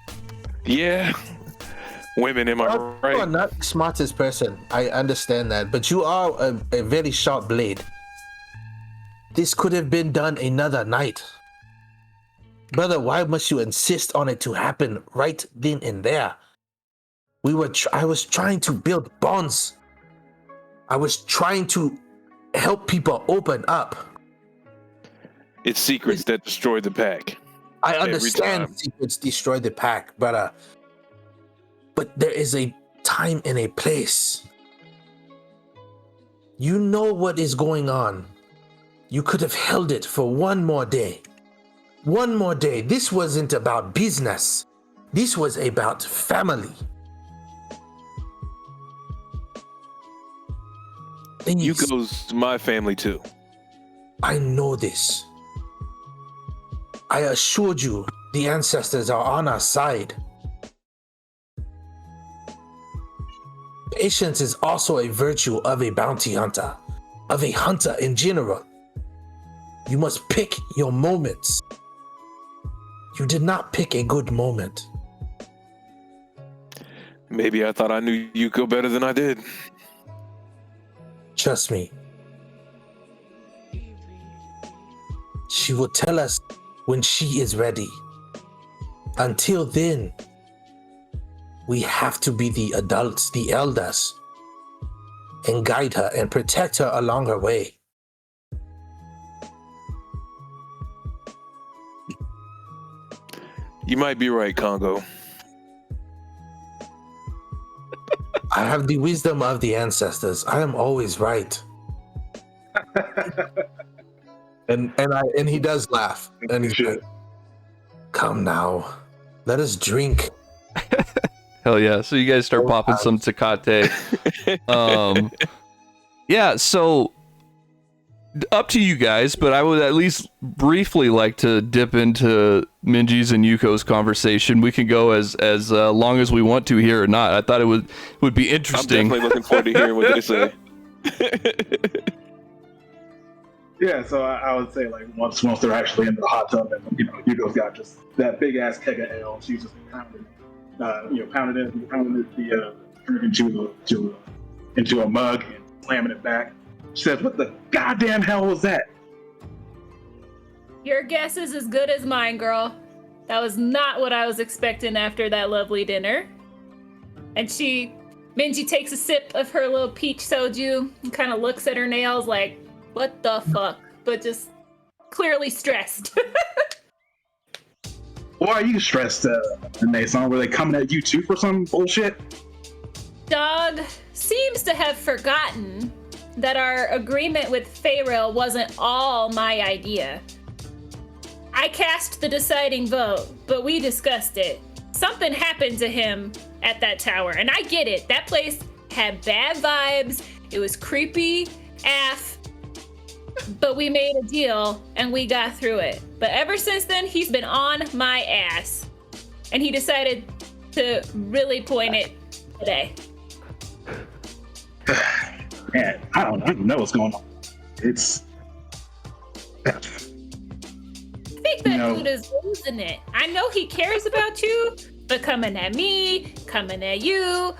Yeah. Women, am I You are right? not the smartest person. I understand that, but you are a very sharp blade. This could have been done another night. Brother, why must you insist on it to happen right then and there? I was trying to build bonds. I was trying to help people open up. It's secrets that destroy the pack. I Every understand time. secrets destroy the pack, brother. But there is a time and a place. You know what is going on. You could have held it for one more day. One more day. This wasn't about business. This was about family. Please, Yuko's my family too. I know this. I assured you the ancestors are on our side. Patience is also a virtue of a bounty hunter, of a hunter in general. You must pick your moments. You did not pick a good moment. Maybe I thought I knew Yuko better than I did. Trust me. She will tell us when she is ready. Until then, we have to be the adults, the elders, and guide her and protect her along her way. You might be right, Congo. I have the wisdom of the ancestors. I am always right. and he does laugh. And he's like, come now, let us drink. Hell yeah. So you guys start popping some Tecate. Yeah, so up to you guys, but I would at least briefly like to dip into Minji's and Yuko's conversation. We can go as long as we want to here or not. I thought it would be I'm interesting. definitely looking forward to hearing what they say. Yeah, so I would say like once they're actually in the hot tub and Yuko's got just that big ass keg of ale, she's just pounding the drink into a mug and slamming it back. She says, "What the goddamn hell was that?" Your guess is as good as mine, girl. That was not what I was expecting after that lovely dinner. And Minji takes a sip of her little peach soju and kind of looks at her nails like, what the fuck? But just clearly stressed. Why are you stressed, Nason? Were they coming at you too for some bullshit? Dog seems to have forgotten that our agreement with Pharaoh wasn't all my idea. I cast the deciding vote, but we discussed it. Something happened to him at that tower, and I get it. That place had bad vibes. It was creepy AF, but we made a deal and we got through it. But ever since then, he's been on my ass, and he decided to really point it today. Man, I don't know what's going on. It's I think that dude is losing it. I know he cares about you, but coming at me, coming at you.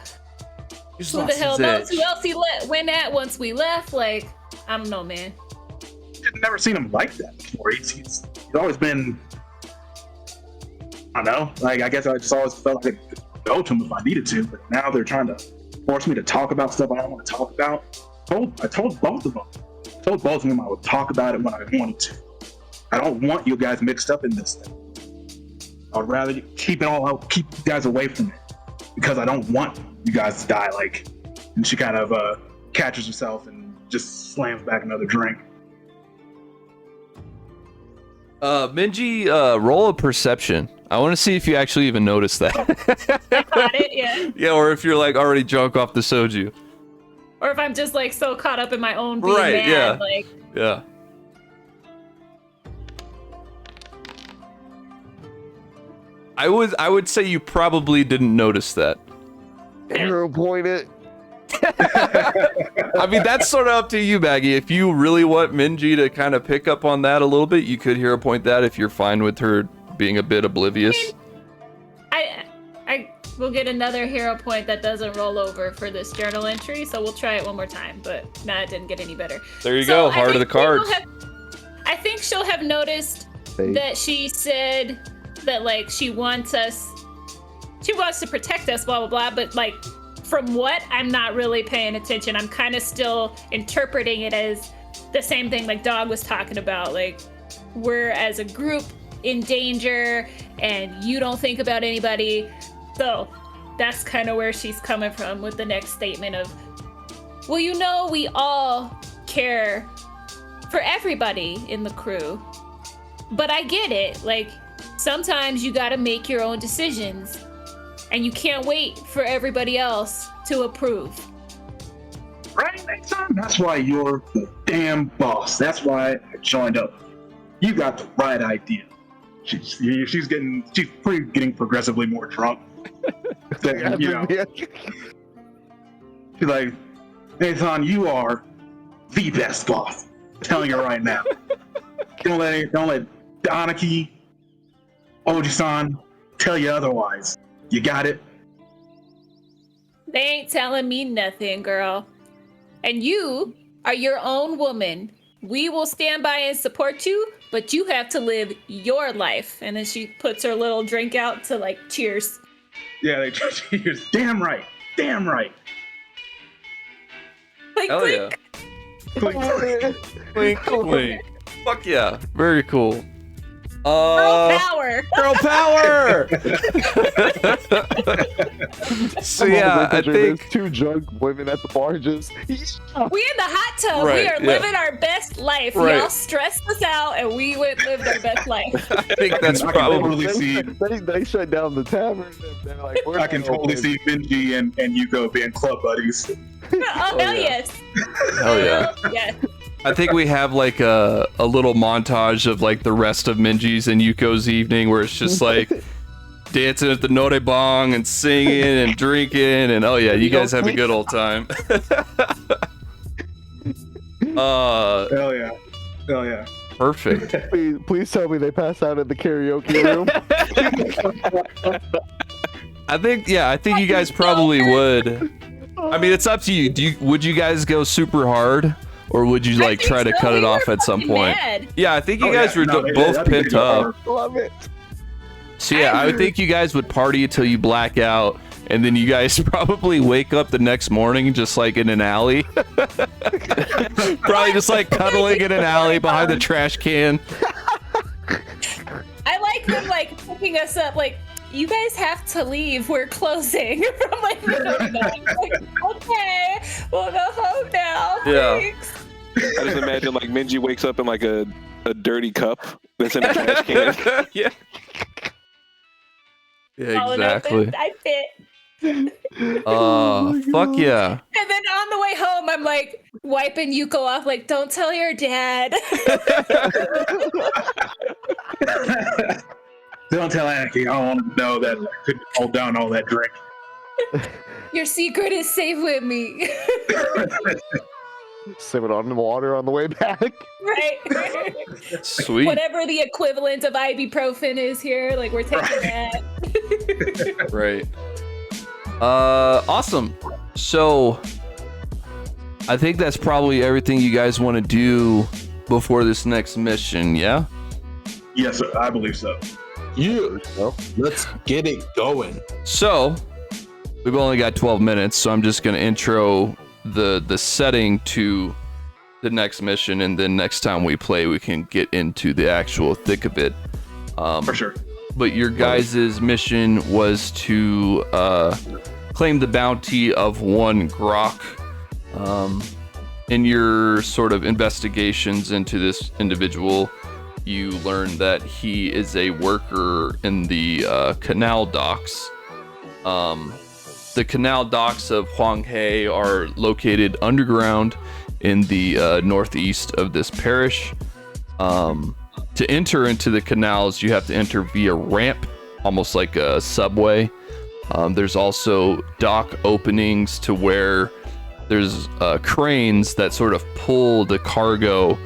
Who the hell knows who else he went at once we left? Like, I don't know, man. I've never seen him like that before. He's always been, I don't know. Like, I guess I just always felt like I could go to him if I needed to, but now they're trying to force me to talk about stuff I don't want to talk about. I told both of them. I told both of them I would talk about it when I wanted to. I don't want you guys mixed up in this thing. I'd rather keep you guys away from it, because I don't want you guys to die. Like, and she kind of catches herself and just slams back another drink. Minji, roll a perception. I want to see if you actually even noticed that. I caught it, yeah. Yeah, or if you're like already drunk off the soju. Or if I'm just like so caught up in my own being Right, mad, yeah. like. Yeah. I would say you probably didn't notice that. Arrow point it. I mean, that's sort of up to you, Maggie. If you really want Minji to kind of pick up on that a little bit, you could hero point that if you're fine with her being a bit oblivious. I will get another hero point that doesn't roll over for this journal entry, so we'll try it one more time. But it didn't get any better. There you So go, heart of the cards. I think she'll have noticed that she said that like she wants to protect us, blah blah blah. But like, from what, I'm not really paying attention. I'm kind of still interpreting it as the same thing like Dog was talking about. Like, we're as a group in danger, and you don't think about anybody. So that's kind of where she's coming from with the next statement of, well, you know, we all care for everybody in the crew. But I get it. Like, sometimes you gotta make your own decisions, and you can't wait for everybody else to approve. Right, Nathan? That's why you're the damn boss. That's why I joined up. You got the right idea. She's getting progressively more drunk. You know. She's like, Nathan, you are the best boss. I'm telling you right now. Don't let Donaki, Oji-san tell you otherwise. You got it? They ain't telling me nothing, girl. And you are your own woman. We will stand by and support you, but you have to live your life. And then she puts her little drink out to like cheers. Yeah, they cheers. Damn right. Damn right. Like, Hell yeah. Clink, clink. Fuck yeah. Very cool. Girl power. Girl power! So yeah, I There's think 2 drunk women at the bar just. We in the hot tub. Right, We are yeah. living our best life. Right. Y'all stressed us out, and we lived our best life. I think that's I can probably totally see. They shut down the tavern. And they're like, we're I can not totally open. see Benji and Yuko being club buddies. Oh, hell yeah. yes. hell yeah. Yes. I think we have like a little montage of like the rest of Minji's and Yuko's evening where it's just like dancing at the Norebang and singing and drinking and oh yeah, you guys have a good old time. Hell yeah. Hell yeah. Perfect. Please tell me they pass out in the karaoke room. I think you guys probably would. I mean, it's up to you. Would you guys go super hard? Or would you I like think try to so. cut it We off were at some fucking point? mad. Yeah, I think you Oh, guys yeah. were No, both I think pent they are. up. Love it. So yeah, I would think you guys would party until you black out, and then you guys probably wake up the next morning just like in an alley. Probably just like cuddling in an alley behind the trash can. I like them like picking us up like, you guys have to leave. We're closing. From like, like, okay, we'll go home now. Yeah. Thanks. I just imagine like Minji wakes up in like a dirty cup that's in a trash can. Yeah. Yeah, Oh, no, exactly. I fit. Fuck yeah. And then on the way home, I'm like wiping Yuko off, like, don't tell your dad. Don't tell Anarchy. I don't want to know that I couldn't hold down all that drink. Your secret is safe with me. Sipping on the water on the way back. Right? Sweet. Whatever the equivalent of ibuprofen is here, like, we're taking that. Right. Awesome. So I think that's probably everything you guys want to do before this next mission, yeah? Yes, sir. I believe so. Yeah. Let's get it going. So we've only got 12 minutes, so I'm just gonna intro the setting to the next mission, and then next time we play we can get into the actual thick of it. For sure. But your guys' mission was to claim the bounty of 1 Grok. In your sort of investigations into this individual, you learn that he is a worker in the canal docks. The canal docks of Huanghe are located underground in the northeast of this parish. To enter into the canals, you have to enter via ramp, almost like a subway. There's also dock openings to where there's cranes that sort of pull the cargo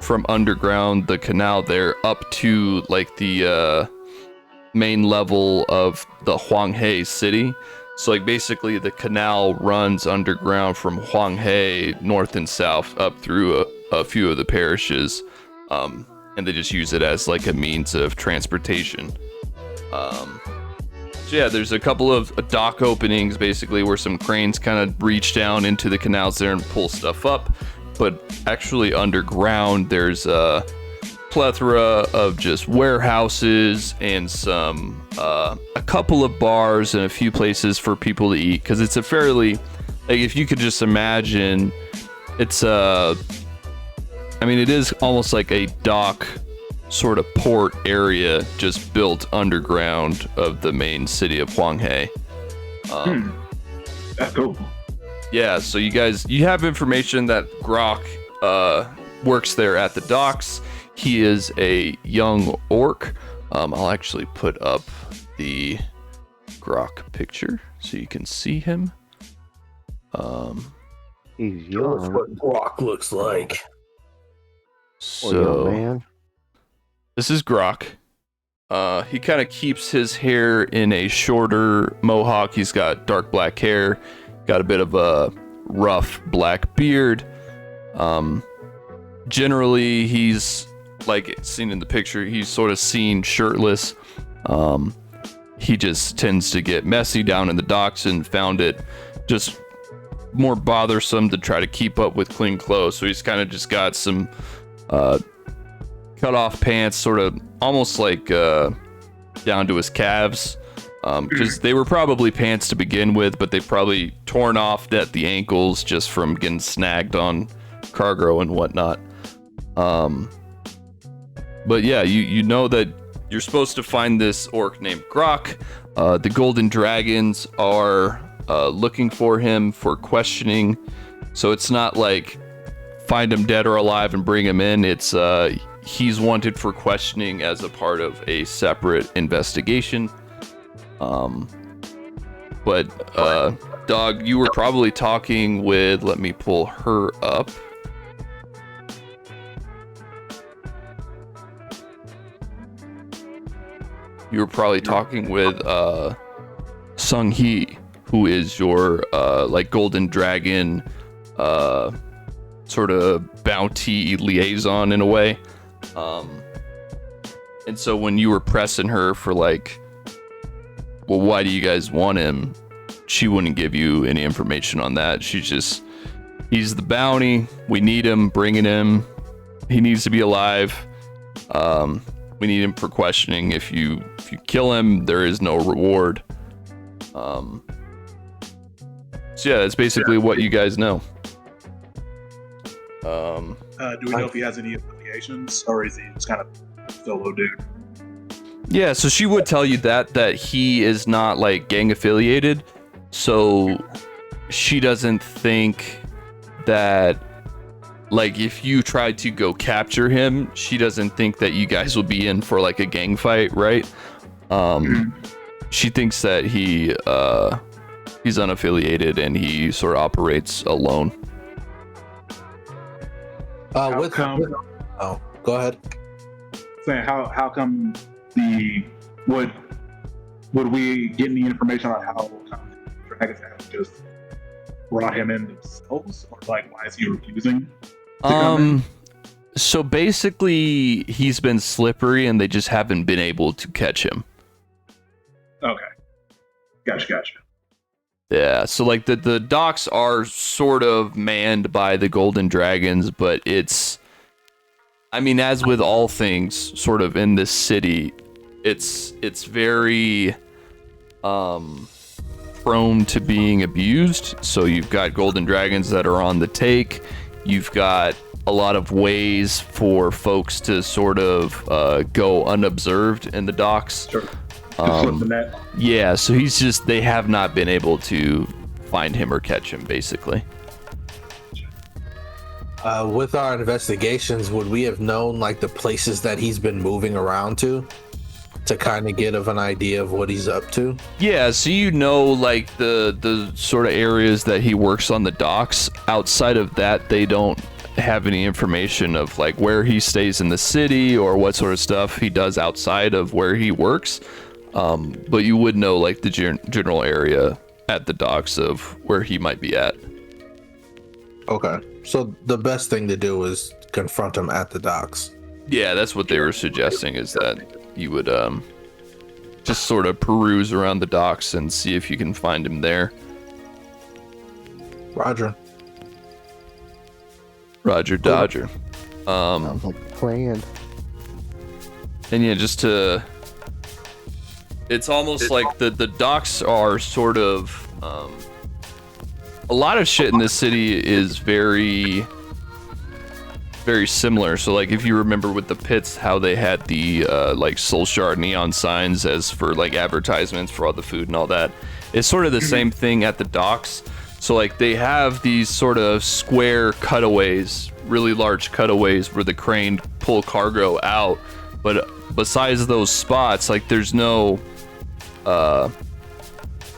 from underground the canal there up to like the main level of the Huanghe city. So like basically the canal runs underground from Huanghe north and south up through a few of the parishes, and they just use it as like a means of transportation. So yeah, there's a couple of dock openings basically where some cranes kind of reach down into the canals there and pull stuff up. But actually underground, there's a plethora of just warehouses and some a couple of bars and a few places for people to eat. Because it's a fairly, like, if you could just imagine, it's it is almost like a dock sort of port area just built underground of the main city of Huanghe. That's cool. Yeah, so you have information that Grok works there at the docks. He is a young orc. I'll actually put up the Grok picture so you can see him. He's That's young. what Brock looks like. So Man. this is Grok. He kind of keeps his hair in a shorter mohawk. He's got dark black hair, got a bit of a rough black beard. Generally, he's like seen in the picture, he's sort of seen shirtless. He just tends to get messy down in the docks and found it just more bothersome to try to keep up with clean clothes. So he's kind of just got some cut off pants, sort of almost like down to his calves. Because they were probably pants to begin with, but they probably torn off at the ankles just from getting snagged on cargo and whatnot. But yeah, you know that you're supposed to find this orc named Grok. The Golden Dragons are looking for him for questioning. So it's not like find him dead or alive and bring him in. It's he's wanted for questioning as a part of a separate investigation. But Dog, you were probably talking with, let me pull her up. You were probably talking with Sung Hee, who is your like Golden Dragon sort of bounty liaison in a way. And so when you were pressing her for like, well, why do you guys want him? She wouldn't give you any information on that. She's just, he's the bounty. We need him. Bringing him. He needs to be alive. We need him for questioning. If you kill him, there is no reward. So yeah, that's basically what you guys know. Do we know if he has any affiliations, or is he just kind of solo dude? Yeah, so she would tell you that he is not like gang affiliated. So she doesn't think that, like, if you tried to go capture him, she doesn't think that you guys will be in for like a gang fight, right? She thinks that he's unaffiliated and he sort of operates alone. How come? Oh, go ahead. Saying how come would we get any information on how dragons have just brought him in themselves, or like why is he refusing to come in? So basically he's been slippery and they just haven't been able to catch him. Okay, gotcha. Yeah, so like the docks are sort of manned by the Golden Dragons, but it's, I mean, as with all things sort of in this city, it's very prone to being abused. So you've got Golden Dragons that are on the take. You've got a lot of ways for folks to sort of go unobserved in the docks. Sure. Flip the net. Yeah, so he's just, they have not been able to find him or catch him, basically. With our investigations, would we have known like the places that he's been moving around to? to kind of get an idea of what he's up to. Yeah, so you know, like the sort of areas that he works on the docks. Outside of that, they don't have any information of like where he stays in the city or what sort of stuff he does outside of where he works. But you would know like the general area at the docks of where he might be at. Okay. So the best thing to do is confront him at the docks. Yeah, that's what they were suggesting, is that you would just sort of peruse around the docks and see if you can find him there. Roger. Roger Dodger. Sounds like a plan. And yeah, just to... It's almost like the docks are sort of... a lot of shit in this city is very similar. So like if you remember with the pits, how they had the like Soul Shard neon signs as for like advertisements for all the food and all that, it's sort of the same thing at the docks. So like they have these sort of square cutaways, really large cutaways where the crane pull cargo out, but besides those spots, like there's no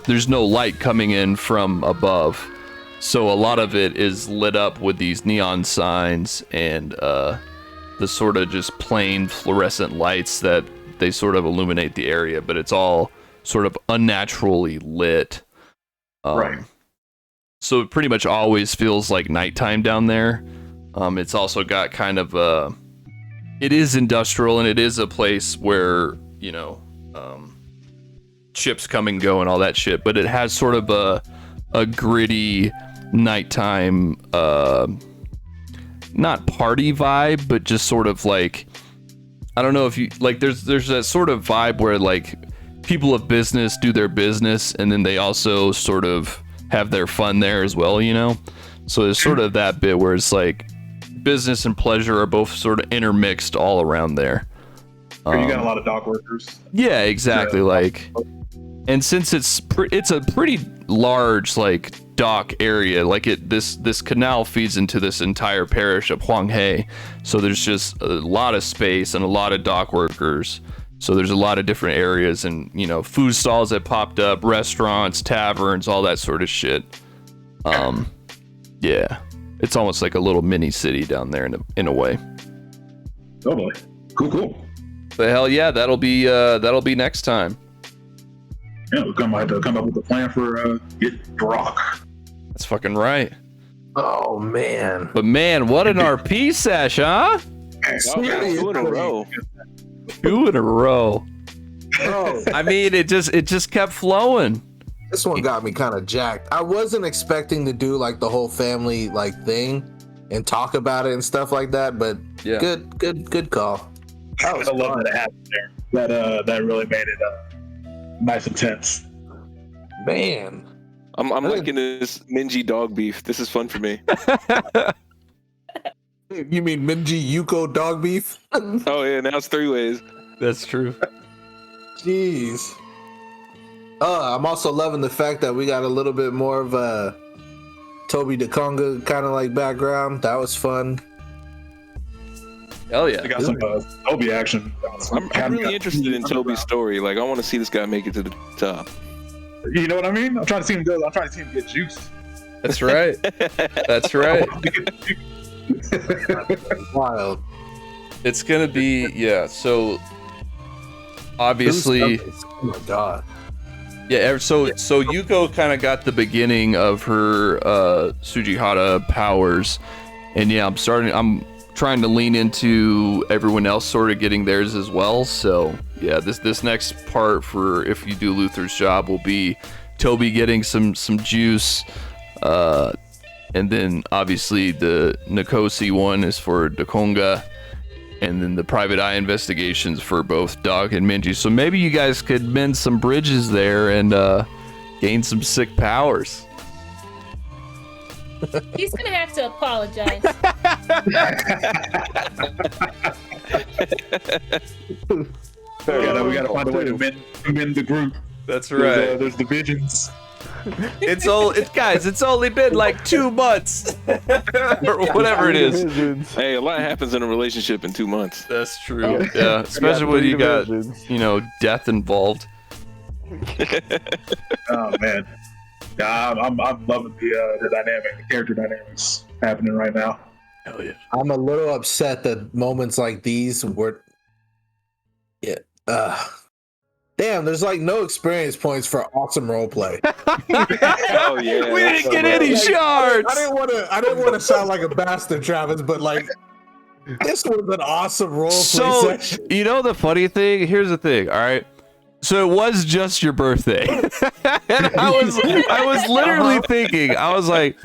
light coming in from above. So a lot of it is lit up with these neon signs and the sort of just plain fluorescent lights that they sort of illuminate the area, but it's all sort of unnaturally lit. Right. So it pretty much always feels like nighttime down there. It's also got kind of it is industrial, and it is a place where, you know, ships come and go and all that shit, but it has sort of a gritty nighttime, not party vibe, but just sort of like, I don't know if you like, there's that sort of vibe where like people of business do their business and then they also sort of have their fun there as well, you know? So there's sort of that bit where it's like business and pleasure are both sort of intermixed all around there. You got a lot of dock workers. Yeah, exactly. Like, and since it's a pretty large like dock area, like this canal feeds into this entire parish of Huanghe, so there's just a lot of space and a lot of dock workers. So there's a lot of different areas and, you know, food stalls that popped up, restaurants, taverns, all that sort of shit. Yeah, it's almost like a little mini city down there in a way. Totally. Cool. But hell yeah, that'll be next time. Yeah, we're gonna have to come up with a plan for get Brock. That's fucking right. Oh man. But man, what an RP sesh, huh? Two in a row. 2 in a row. Oh, I mean, it just kept flowing. this one got me kind of jacked. I wasn't expecting to do like the whole family like thing and talk about it and stuff like that, but Yeah. good call. That was I love fun. that it happened there. That really made it nice and tense. Man. I'm liking this Minji dog beef. This is fun for me. You mean Minji Yuko dog beef? Oh yeah, now it's 3 ways. That's true. Jeez. I'm also loving the fact that we got a little bit more of a Toby DeConga kind of like background. That was fun. Hell I yeah. got some Toby action. I'm really interested in Toby's story. Like, I want to see this guy make it to the top. You know what I mean? I'm trying to see him go. I'm trying to see him get juiced. That's right. That's right. Wild. It's gonna be, yeah, so obviously, Oh my god. yeah, so Yuko kind of got the beginning of her Sujihara powers, and yeah, I'm trying to lean into everyone else sort of getting theirs as well. So yeah, this next part for if you do Luther's job will be Toby getting some juice, and then obviously the Nikosi one is for DeConga, and then the private eye investigations for both Dog and Minji. So maybe you guys could mend some bridges there and gain some sick powers. He's gonna have to apologize. We gotta find a way to mend the group. That's There's divisions. It's only been like 2 months or whatever it is. Hey, a lot happens in a relationship in 2 months. That's true. Yeah, especially when you got death involved. Oh man, yeah, I'm loving the character dynamics happening right now. Hell yeah. I'm a little upset that moments like these were. Yeah. Damn, there's like no experience points for awesome roleplay. Oh yeah. We didn't get any shards. I didn't want to sound like a bastard, Travis, but like this was an awesome roleplay So, session. you know the funny thing? Here's the thing, all right? So it was just your birthday. And I was literally thinking, I was like,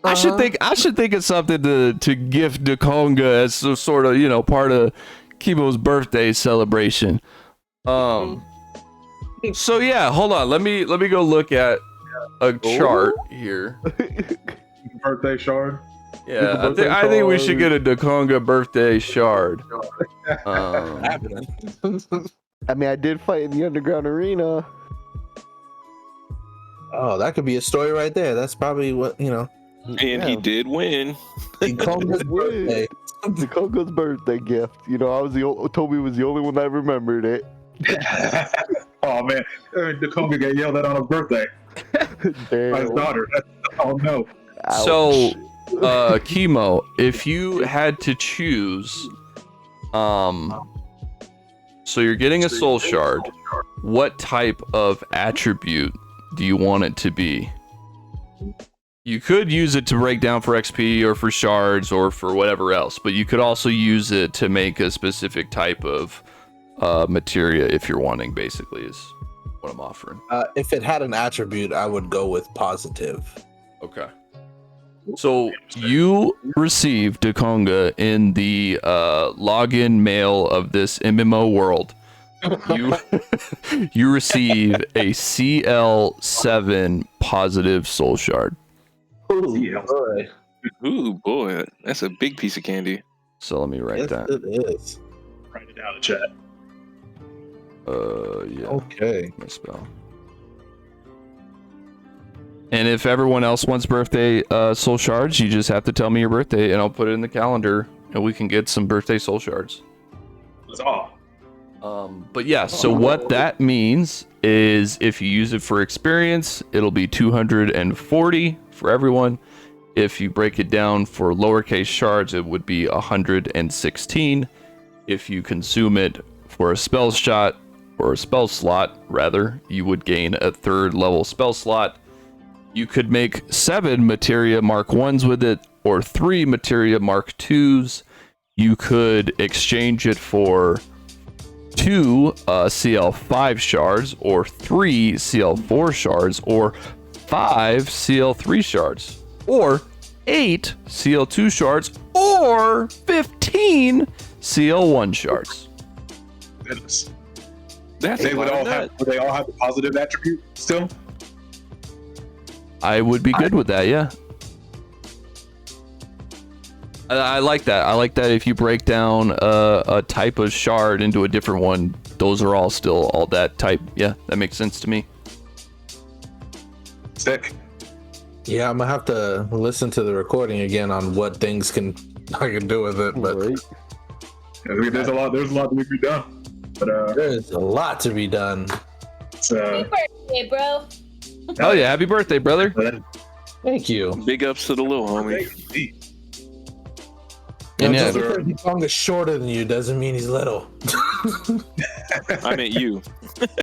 I should think of something to gift Dekonga as some sort of, part of Kibo's birthday celebration. So yeah, hold on. Let me go look at a chart here. Birthday shard. Yeah, I think we should get a Dekonga birthday shard. I mean, I did fight in the underground arena. Oh, that could be a story right there. That's probably what And he did win. Dekonga's birthday. Dekonga's birthday gift. Toby was the only one that remembered it. Oh man, Dekonga got yelled at on his birthday by his daughter. Oh no. Ouch. So, Chemo, if you had to choose, so you're getting a soul shard, what type of attribute do you want it to be? You could use it to break down for XP or for shards or for whatever else, but you could also use it to make a specific type of materia if you're wanting, basically, is what I'm offering. If it had an attribute, I would go with positive. Okay. So you received Dekonga in the login mail of this MMO world. You receive a CL7 positive soul shard. Ooh boy, that's a big piece of candy. So let me write that. It is. Write it down in the chat. Yeah. Okay. Misspell. And if everyone else wants birthday soul shards, you just have to tell me your birthday and I'll put it in the calendar and we can get some birthday soul shards. That's all. But yeah, so what that means is if you use it for experience, it'll be 240 for everyone. If you break it down for lowercase shards, it would be 116. If you consume it for a spell shot, or a spell slot, rather, you would gain a 3rd level spell slot. You could make 7 materia Mark 1s with it, or 3 materia Mark 2s. You could exchange it for 2 CL5 shards, or 3 CL4 shards, or 5 CL3 shards, or 8 CL2 shards, or 15 CL1 shards. Goodness. That's Would would they all have the positive attribute still? I would be good with that, yeah. I like that. I like that if you break down a type of shard into a different one, those are all still all that type. Yeah, that makes sense to me. Sick. Yeah, I'm gonna have to listen to the recording again on what things I can do with it, but Right. There's a lot that we can be done. But there's a lot to be done. it's Happy birthday, bro. Oh yeah, happy birthday, brother. Thank you. Big ups to the little homie. And Just yeah, because Dekonga's shorter than you doesn't mean he's little. I meant you.